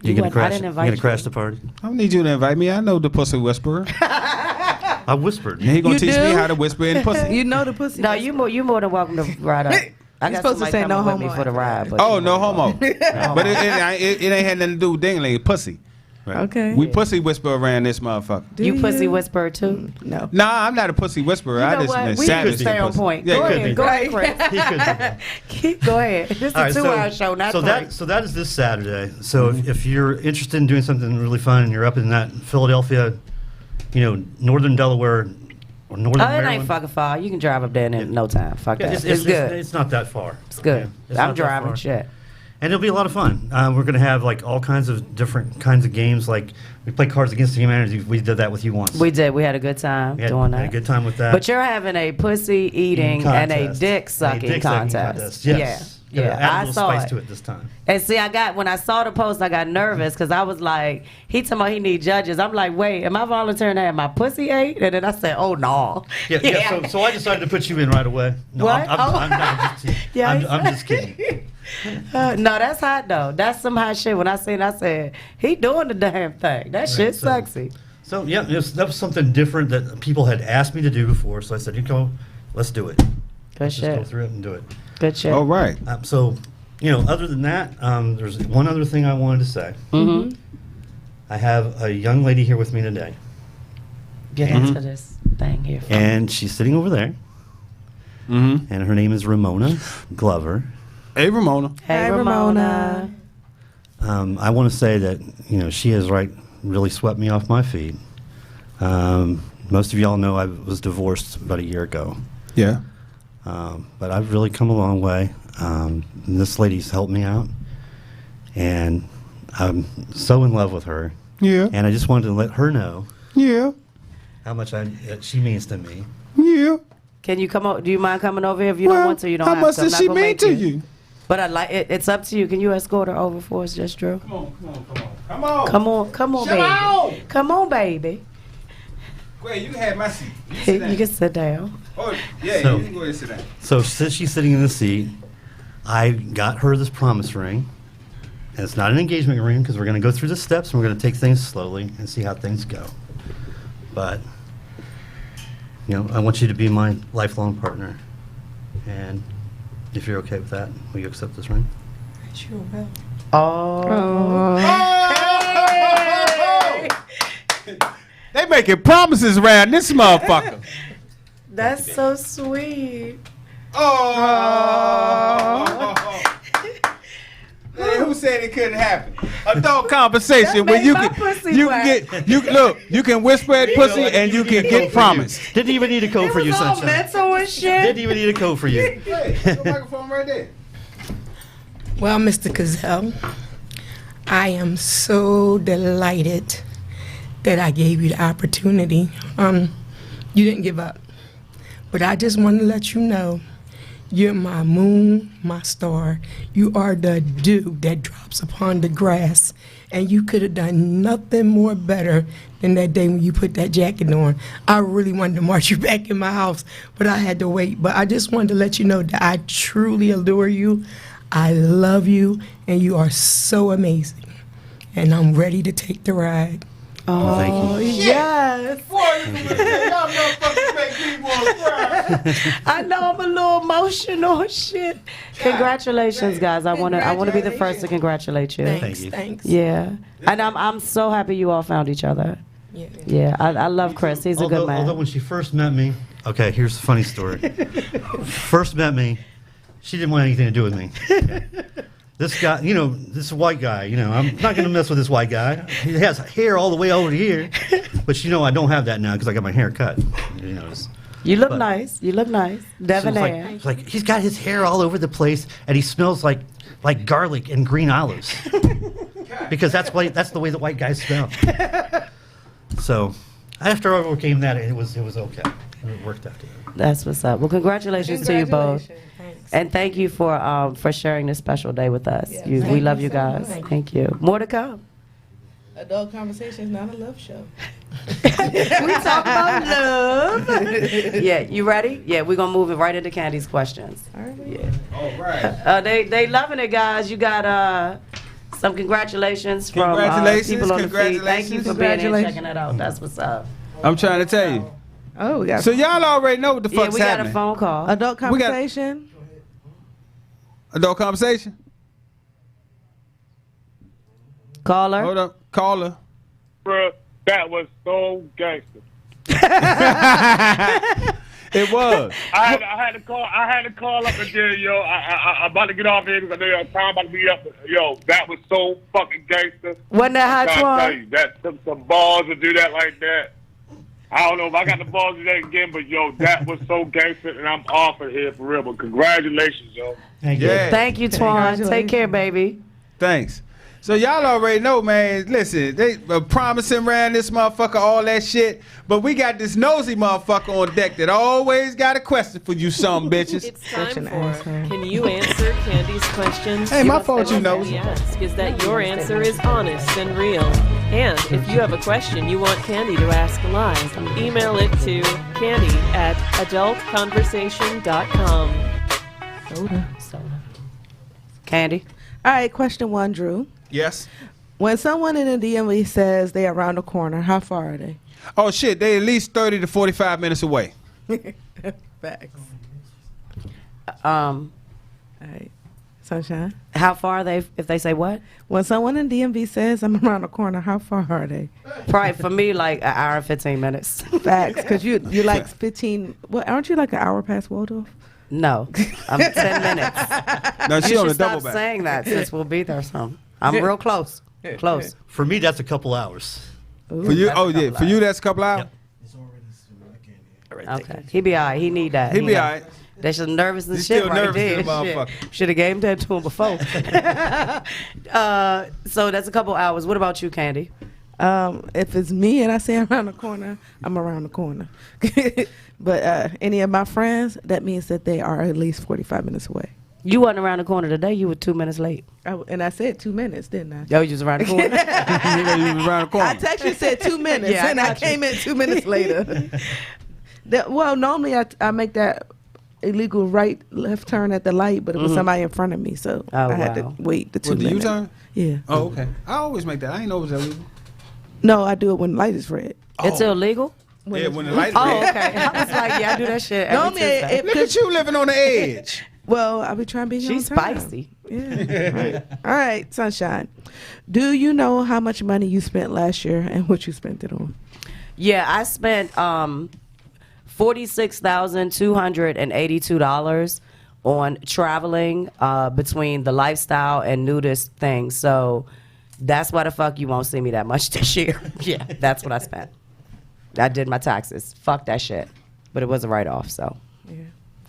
You gonna crash? I didn't invite you gonna crash the party? I don't need you to invite me. I know the Pussy Whisperer. I whispered. And he gonna teach me how to whisper in pussy. You know the pussy. No, you more than welcome to ride up. I got supposed to somebody say coming no with homo me for the ride. But Oh, no homo. But it ain't had nothing to do with dingling. Pussy. Right. Okay. We pussy whisper around this motherfucker. You pussy whisperer too? No. Nah, I'm not a pussy whisperer. You know I just what? We savage can stay on pussy. point. Yeah, Go could ahead, be. go ahead, Chris. He could do that. Go ahead. This is All right, a 2-hour show, not so 3. that is this Saturday. So if you're interested in doing something really fun and you're up in that Philadelphia, northern Delaware or northern It Maryland. ain't fucking far. You can drive up there in no time. Fuck Yeah, that. it's good. It's not that far. It's good. It's I'm not that driving far. shit. And it'll be a lot of fun. We're going to have like all kinds of different kinds of games. Like we play Cards Against Humanity. We did that with you once. We did. We had a good time doing that. Had a good time with that. But you're having a pussy eating and a dick sucking contest. Yes. Yeah. Add a I little saw spice it. to it this time. And see, when I saw the post, I got nervous because I was like, he told me he need judges. I'm like, wait, am I volunteering to have my pussy ate? And then I said, oh no. Yeah. So I decided to put you in right away. No, What? I'm just Yeah, I'm just kidding. No, that's hot though. That's some hot shit. When I seen, I said, he doing the damn thing. That shit's sexy. So yeah, that was something different that people had asked me to do before. So I said, let's do it. Let's just go through it and do it. Good shit. All right. So, other than that, there's one other thing I wanted to say. Mm-hmm. I have a young lady here with me today. Get into this thing here. And she's sitting over there. Mm-hmm. And her name is Ramona Glover. Hey, Ramona. Hey, Ramona. I want to say that, she has really swept me off my feet. Most of y'all know I was divorced about a year ago. Yeah. But I've really come a long way. This lady's helped me out. And I'm so in love with her. Yeah. And I just wanted to let her know. Yeah. How much she means to me. Yeah. Can you come over? Do you mind coming over here if you don't want to? You don't how have much to. I'm does not she gonna mean make to you? But I like it. It's up to you. Can you escort her over for us, just Drew? Come on. Come on, Shut baby. up. Come on, baby. Wait, you can have my seat. You can sit down. Oh, yeah, So- you can go ahead and sit down. So since she's sitting in the seat, I got her this promise ring. And it's not an engagement ring because we're going to go through the steps and we're going to take things slowly and see how things go. But, I want you to be my lifelong partner. And if you're okay with that, will you accept this ring? Sure will. Oh. They making promises around this motherfucker. That's so sweet. Oh. Hey, who said it couldn't happen? Adult conversation where you can whisper at pussy and you can get promised. Didn't even need a code for you, Sunshine. Mental and shit. Didn't even need a code for you. Hey, the microphone right there. Well, Mr. Cazell, I am so delighted that I gave you the opportunity. You didn't give up. But I just want to let you know, you're my moon, my star. You are the dew that drops upon the grass. And you could have done nothing more better than that day when you put that jacket on. I really wanted to march you back in my house, but I had to wait. But I just wanted to let you know that I truly adore you. I love you, and you are so amazing. And I'm ready to take the ride. Oh, thank you. Yes. Y'all motherfuckers make me want to cry. I know I'm a little emotional and shit. Congratulations, guys. I want to be the first to congratulate you. Thanks, you. thanks. Yeah. And I'm so happy you all found each other. Yeah. Yeah. I love Chris. He's a good man. Although when she first met me, okay, here's the funny story. First met me, she didn't want anything to do with me. This guy, this white guy, I'm not going to mess with this white guy. He has hair all the way over here. But I don't have that now because I got my hair cut. You look nice. You look nice. Devin hair. It's like he's got his hair all over the place and he smells like garlic and green olives. Because that's the way the white guys smell. So after I overcame that, it was okay. It worked after that. That's what's up. Well, congratulations to you both. Thanks. And thank you for sharing this special day with us. Yeah, we thank love you you so guys. much. Thank you. More to come. Adult Conversation is not a love show. We talk about love. Yeah, you ready? Yeah, we're gonna move it right into Candy's questions. All right. Yeah. All right. They loving it, guys. You got some congratulations from Congratulations, people on the feed. Thank you for being here and congratulations. checking it out. That's what's up. I'm trying to tell you. Oh, we got So y'all already know what the Yeah, fuck's we got happening. a phone call. adult we got- conversation. Adult conversation. Caller. Hold up, caller. Bruh, that was so gangster. It was. I had to call up and then, yo, I'm about to get off here because I know your time about to be up. Yo, that was so fucking gangster. Wasn't that I'm hot trying to tell one? you, that took some balls to do that like that. I don't know if I got the balls to that again, but yo, that was so gangster, and I'm off of here for real. But congratulations, yo. Thank you. Yeah. Thank you, Twan. Take care, baby. Thanks. So y'all already know, man. Listen, they promising around this motherfucker all that shit, but we got this nosy motherfucker on deck that always got a question for you, some bitches. It's time for Can You Answer Candy's Questions? Hey, my fault, you know. We ask is that your answer is honest and real. And if you have a question you want Candy to ask live, email it to candy@adultconversation.com. Soda. Candy. All right, question 1, Drew. Yes. When someone in the DMV says they're around the corner, how far are they? Oh shit, they at least 30 to 45 minutes away. Facts. All right. Sunshine. How far are they if they say what? When someone in DMV says I'm around the corner, how far are they? Probably for me like an hour and 15 minutes. Facts, because you like 15. What aren't you like an hour past Waldorf? No, I'm 10 minutes. No, she you on should a double stop back. saying that since we'll be there some. I'm real close. Close. For me, that's a couple hours. For you, for you, that's a couple hours. Okay, he be all right. He need that. He be all right. That's just nervous and He's shit still right nervous, there. this motherfucker. Should have gave that to him before. So that's a couple hours. What about you, Candy? If it's me and I say around the corner, I'm around the corner. But any of my friends, that means that they are at least 45 minutes away. You wasn't around the corner today. You were 2 minutes late. And I said 2 minutes, didn't I? Oh, you was around the corner. You was around the corner. I texted you said 2 minutes, Yeah, I and I got you. came in 2 minutes later. Well, normally I make that illegal left turn at the light, but it was somebody in front of me, so I had to wait the 2 What, the minutes. U-turn? Yeah. Oh, okay. I always make that. I ain't know it was illegal. No, I do it when the light is red. It's illegal? Yeah, when the light is Oh, red. okay. I was like, yeah, I do that shit every Normally, Tuesday. Look at you living on the edge. Well, I be trying to be here She's on time. spicy. Yeah. Right. All right, Sunshine. Do you know how much money you spent last year and what you spent it on? Yeah, I spent $46,282 on traveling between the lifestyle and nudist things. So that's why the fuck you won't see me that much this year. Yeah, that's what I spent. I did my taxes. Fuck that shit. But it was a write-off, so. Yeah.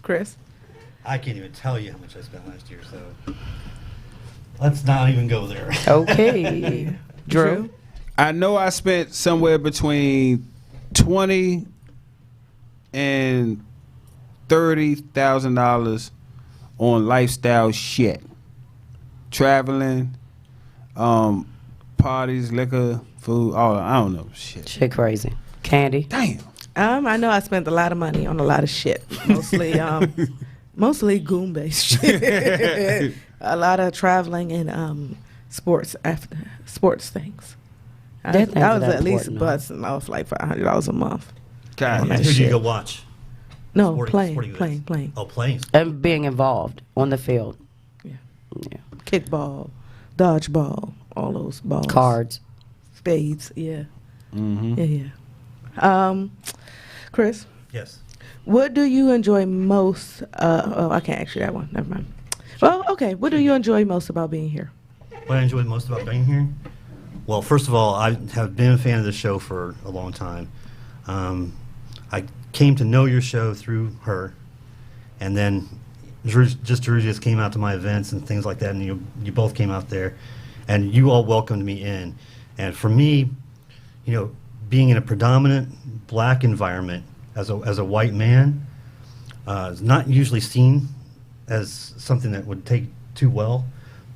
Chris? I can't even tell you how much I spent last year, so let's not even go there. Okay. Drew? I know I spent somewhere between $20,000 and $30,000 on lifestyle shit, traveling, parties, liquor, food, all I don't know shit. Shit crazy. Candy? Damn. I know I spent a lot of money on a lot of shit. Mostly goon-based shit. A lot of traveling and sports things. I was at least busting off like $500 a month. God, And who do you go watch? No, Sporting playing. events. Oh, playing. And being involved on the field. Yeah. Yeah. Kickball, dodgeball, all those balls. Cards. Spades, yeah. Mm-hmm. Yeah. Chris? Yes. What do you enjoy most? I can't ask you that one. Never mind. Well, okay. What do you enjoy most about being here? What I enjoyed most about being here? Well, first of all, I have been a fan of the show for a long time. I came to know your show through her, and then Drew just came out to my events and things like that, and you both came out there, and you all welcomed me in. And for me, being in a predominant black environment as a white man is not usually seen as something that would take too well,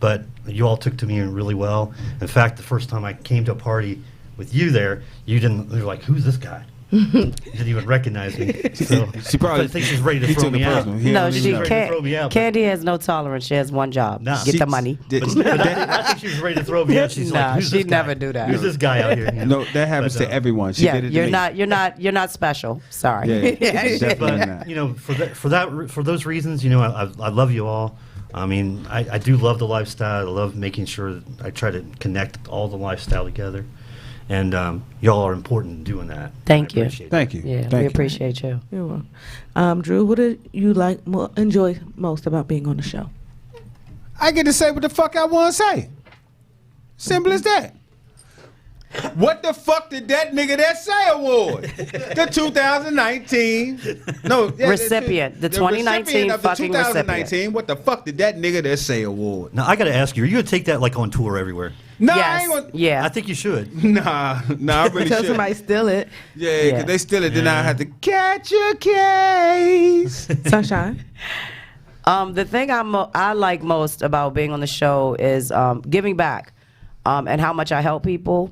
but you all took to me really well. In fact, the first time I came to a party with you there, you were like, "Who's this guy?" You didn't even recognize me. So She probably I think she's ready to throw me out. No, she ready to can't. throw me out, but- Candy has no tolerance. She has one job. Nah. Get the money. But I think she was ready to throw me out. She's Nah, like, "Who's she'd this guy? never do that. Who's this guy out here?" No, that happens But, to everyone. She Yeah, did it to you're me. you're not special. Sorry. Yeah, definitely not. But for those reasons, I love you all. I mean, I do love the lifestyle. I love making sure that I try to connect all the lifestyle together, and y'all are important in doing that. Thank I you. appreciate it. Thank you. Yeah, Thank we you. appreciate you. You're welcome. Drew, what do you enjoy most about being on the show? I get to say what the fuck I want to say. Simple as that. What the fuck did that nigga that say award? The 2019 recipient. The 2019 of the fucking 2019. recipient. What the fuck did that nigga that say award? Now I got to ask you: are you gonna take that like on tour everywhere? No, Yes. I ain't gonna. Yeah. I think you should. Nah, I really Until should. somebody steal it. Yeah, Yeah. because they steal it, then I have to catch a case. Sunshine. The thing I like most about being on the show is giving back, and how much I help people,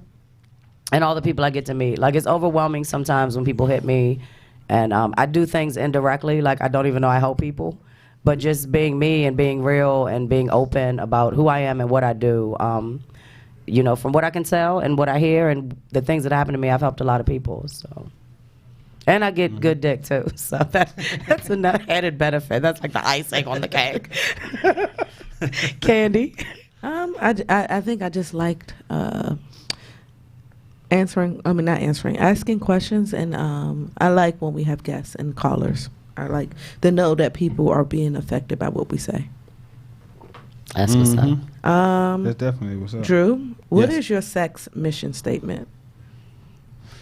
and all the people I get to meet. Like, it's overwhelming sometimes when people hit me, and I do things indirectly. Like, I don't even know I help people, but just being me and being real and being open about who I am and what I do. You know, from what I can tell and what I hear and the things that happen to me, I've helped a lot of people. So. And I get good dick too, so that's an added benefit. That's like the icing on the cake. Candy. I think I just liked asking questions, and I like when we have guests and callers. I like to know that people are being affected by what we say. That's what's up. That's definitely what's up. Drew, what Yes. is your sex mission statement?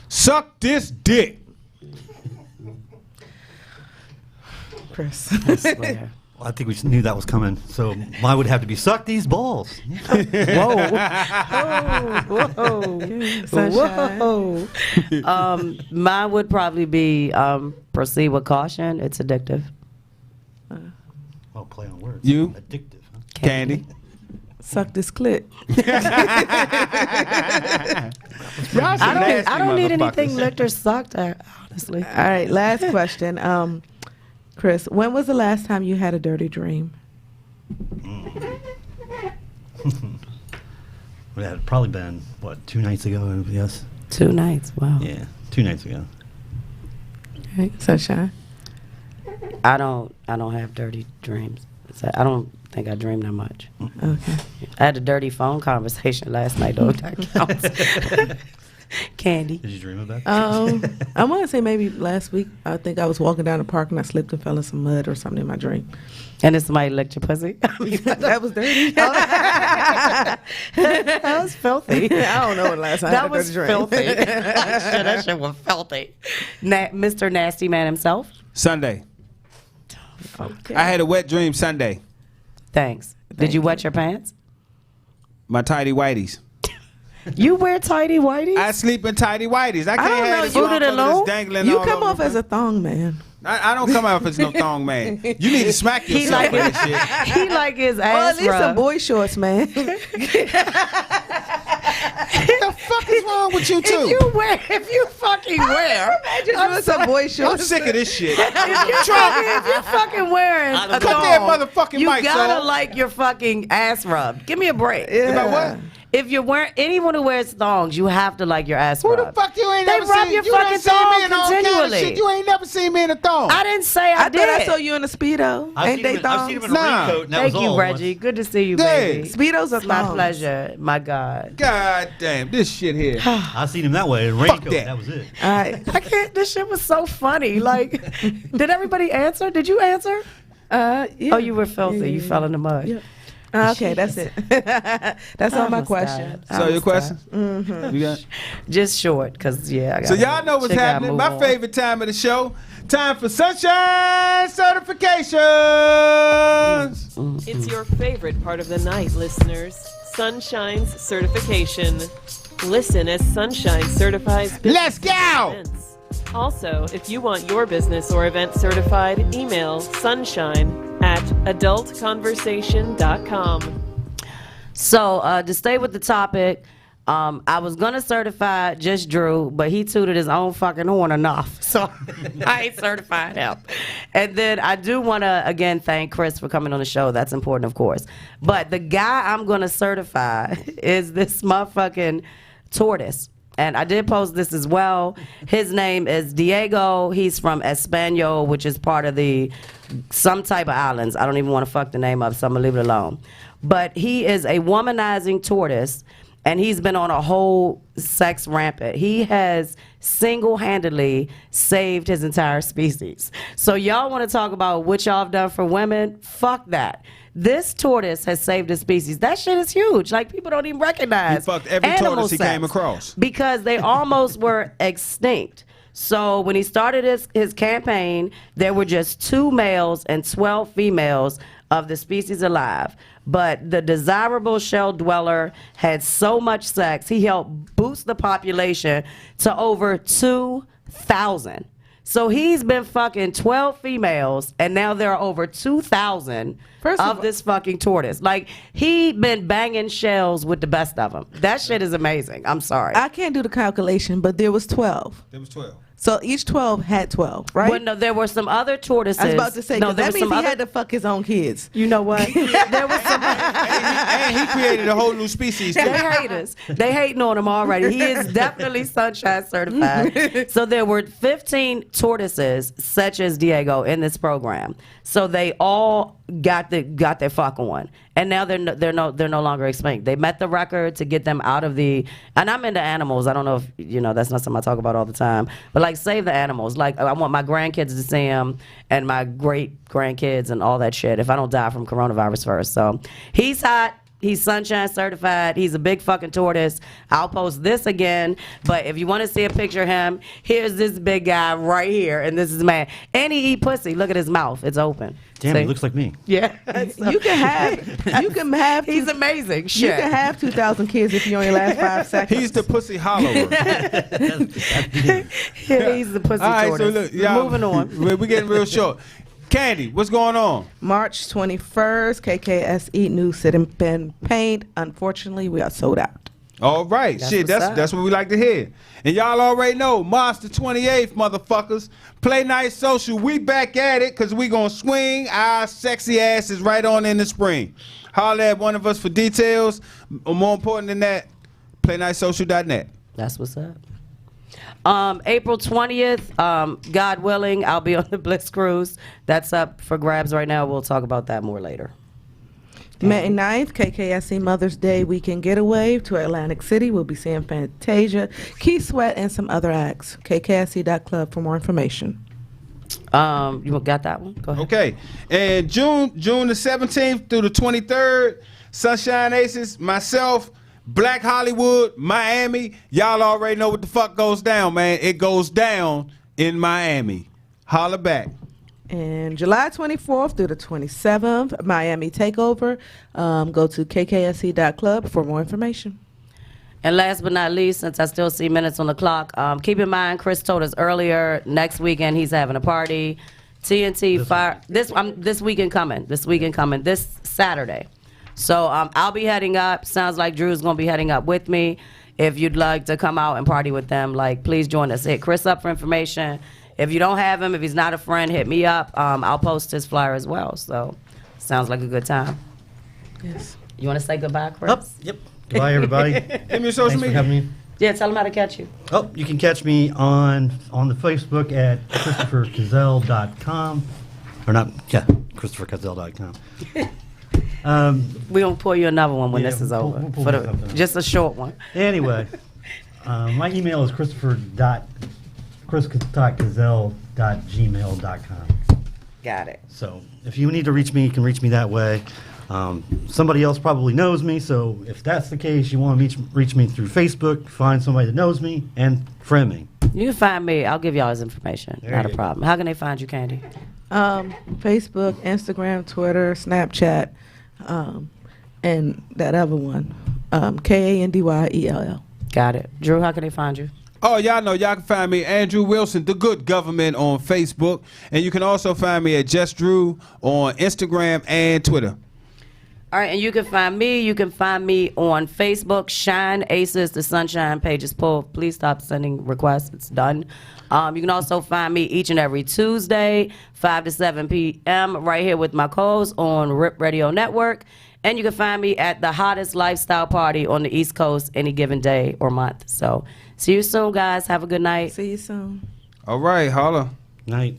Suck this dick. Chris. I swear. Well, I think we knew that was coming. So mine would have to be suck these balls. Whoa. Sunshine. Whoa. Mine would probably be proceed with caution. It's addictive. Oh, play on words. You? Addictive. Huh? Candy. Suck this clit. Y'all some nasty I don't need anything motherfuckers. licked or sucked, honestly. All right, last question. Chris, when was the last time you had a dirty dream? Well, that had probably been, 2 nights ago, yes? 2 nights, wow. Yeah, 2 nights ago. Okay, Sunshine. I don't have dirty dreams. I don't think I dream that much. Okay. I had a dirty phone conversation last night, though. That counts. Candy. Did you dream about I want to say maybe last week. I think I was walking down the park and I slipped and fell in some mud or something in my dream. And then somebody licked your pussy. That was dirty. That was filthy. I don't know when last time I That had a was dirty dream. filthy. That shit was filthy. Mr. Nasty Man himself. Sunday. Okay. I had a wet dream Sunday. Thanks. Did you wet your pants? My tidy whities. You wear tidy whities? I sleep in tidy whiteys. I I can't don't have know, this you did it motherfucker alone? that's dangling You all come over off the as a thong man. I don't come out as no thong man. You need to smack He yourself like for that shit. He like his Or ass at least some rubbed. boy shorts, man. What the fuck is wrong with you two? If you fucking wear, Doing some boy I'm shorts. sick of this shit. if you're fucking wearing a Cut that thong, motherfucking you mic, gotta son. like your fucking ass rubbed. Give me a break. About what? If you're wearing anyone who wears thongs, you have to like your ass Who the rubbed. fuck you ain't They never rub seen? your You done fucking seen me thong in all kind of continually. shit. You ain't never seen me in a thong. I didn't say I, I did. thought I saw you in a Speedo. Ain't they I've seen him thongs? in a Nah. raincoat, and that Thank was you, all Reggie. once. Good to see you, Yeah. baby. Speedos are It's my thongs. pleasure. My God. God damn, this shit here. I seen him that way in a raincoat. that. That was it. All right. I can't. This shit was so funny. Like, did everybody answer? Did you answer? Yeah. Oh, you were filthy. Yeah, You yeah, fell in the mud. yeah. Okay, that's it. That's all my questions. So your question? Mm-hmm. You got? Just short, because, yeah. I So gotta- y'all know what's shit gotta happening. move My on. favorite time of the show. Time for Sunshine Certifications. It's your favorite part of the night, listeners. Sunshine's certification. Listen as Sunshine certifies Let's go! events. Also, if you want your business or event certified, email sunshine@adultconversation.com. So, to stay with the topic, I was going to certify just Drew, but he tooted his own fucking horn enough. So, I ain't certified him. And then I do want to, again, thank Chris for coming on the show. That's important, of course. But the guy I'm going to certify is this motherfucking tortoise. And I did post this as well. His name is Diego. He's from Espanol, which is part of some type of islands. I don't even want to fuck the name up, so I'm going to leave it alone. But he is a womanizing tortoise. and he's been on a whole sex rampant. He has single-handedly saved his entire species. So y'all want to talk about what y'all have done for women? Fuck that. This tortoise has saved the species. That shit is huge. Like, people don't even recognize. He fucked every tortoise he came across. Because they almost were extinct. So when he started his campaign, there were just 2 males and 12 females of the species alive. But the desirable shell dweller had so much sex, he helped boost the population to over 2,000. So he's been fucking 12 females, and now there are over 2,000 of this fucking tortoise. Like, he been banging shells with the best of them. That shit is amazing. I'm sorry. I can't do the calculation, but there was 12. There was 12. So each 12 had 12, right? Well, no, there were some other tortoises. I was about to say, no, because that means he had to fuck his own kids. You know what? There was some. And he created a whole new species, too. They hate us. They hating on him already. He is definitely sunshine certified. So there were 15 tortoises, such as Diego, in this program. So they all got their fuck on, and now they're no longer extinct. They met the record to get them out of the. And I'm into animals. I don't know if that's not something I talk about all the time, but like, save the animals. Like, I want my grandkids to see them and my great grandkids and all that shit. If I don't die from coronavirus first, so he's hot. He's sunshine certified. He's a big fucking tortoise. I'll post this again. But if you want to see a picture of him, here's this big guy right here, and this is man. And he eat pussy. Look at his mouth. It's open. Damn, See? he looks like me. Yeah. You can have. He's amazing. You Shit. can have 2,000 kids if you only last 5 seconds. He's the pussy hollower. He's the pussy All right, tortoise. so look, y'all, Moving on. We're getting real short. Candy, what's going on? March 21st, KKSE New Sit Pen Paint. Unfortunately, we are sold out. All right, That's shit, what's that's what we like to hear. And y'all already know, March the 28th, motherfuckers. Play Night Social, we back at it, because we going to swing our sexy asses right on in the spring. Holler at one of us for details. Or more important than that, playnightsocial.net. That's what's up. April 20th, God willing, I'll be on the Bliss Cruise. That's up for grabs right now. We'll talk about that more later. May 9th, KKSE Mother's Day Weekend Getaway to Atlantic City. We'll be seeing Fantasia, Key Sweat, and some other acts. KKSE.club for more information. You got that one? Go ahead. Okay. And June the 17th through the 23rd, Sunshine Aces, myself, Black Hollywood, Miami. Y'all already know what the fuck goes down, man. It goes down in Miami. Holla back. And July 24th through the 27th, Miami Takeover. Go to kkse.club for more information. And last but not least, since I still see minutes on the clock, keep in mind, Chris told us earlier, next weekend he's having a party. TNT Fire. This weekend coming. This Saturday. So I'll be heading up. Sounds like Drew's going to be heading up with me. If you'd like to come out and party with them, please join us. Hit Chris up for information. If you don't have him, if he's not a friend, hit me up. I'll post his flyer as well. So sounds like a good time. Yes. You want to say goodbye, Chris? Oh, yep. Goodbye, everybody. Give me a social Thanks for media. having me. Yeah, tell them how to catch you. Oh, you can catch me on the Facebook at ChristopherCazell.com. Or not, yeah, ChristopherCazell.com. We're going to pour you another one when Yeah, this is pull- over. pull For me something. just a short one. Anyway, my email is christopher.gmail.com. Got it. So if you need to reach me, you can reach me that way. Somebody else probably knows me, so if that's the case, you want to reach me through Facebook, find somebody that knows me, and friend me. You can find me. I'll give y'all his information. There Not a you go. problem. How can they find you, Candy? Facebook, Instagram, Twitter, Snapchat, and that other one, KANDYELL. Got it. Drew, how can they find you? Oh, y'all know y'all can find me, Andrew Wilson, The Good Government, on Facebook. And you can also find me at Just Drew on Instagram and Twitter. All right, and you can find me. You can find me on Facebook, Shine Aces. The Sunshine page is pulled. Please stop sending requests. It's done. You can also find me each and every Tuesday, 5 to 7 p.m. right here with my co-host on RIP Radio Network. And you can find me at the hottest lifestyle party on the East Coast any given day or month. So see you soon, guys. Have a good night. See you soon. All right, holla. Night.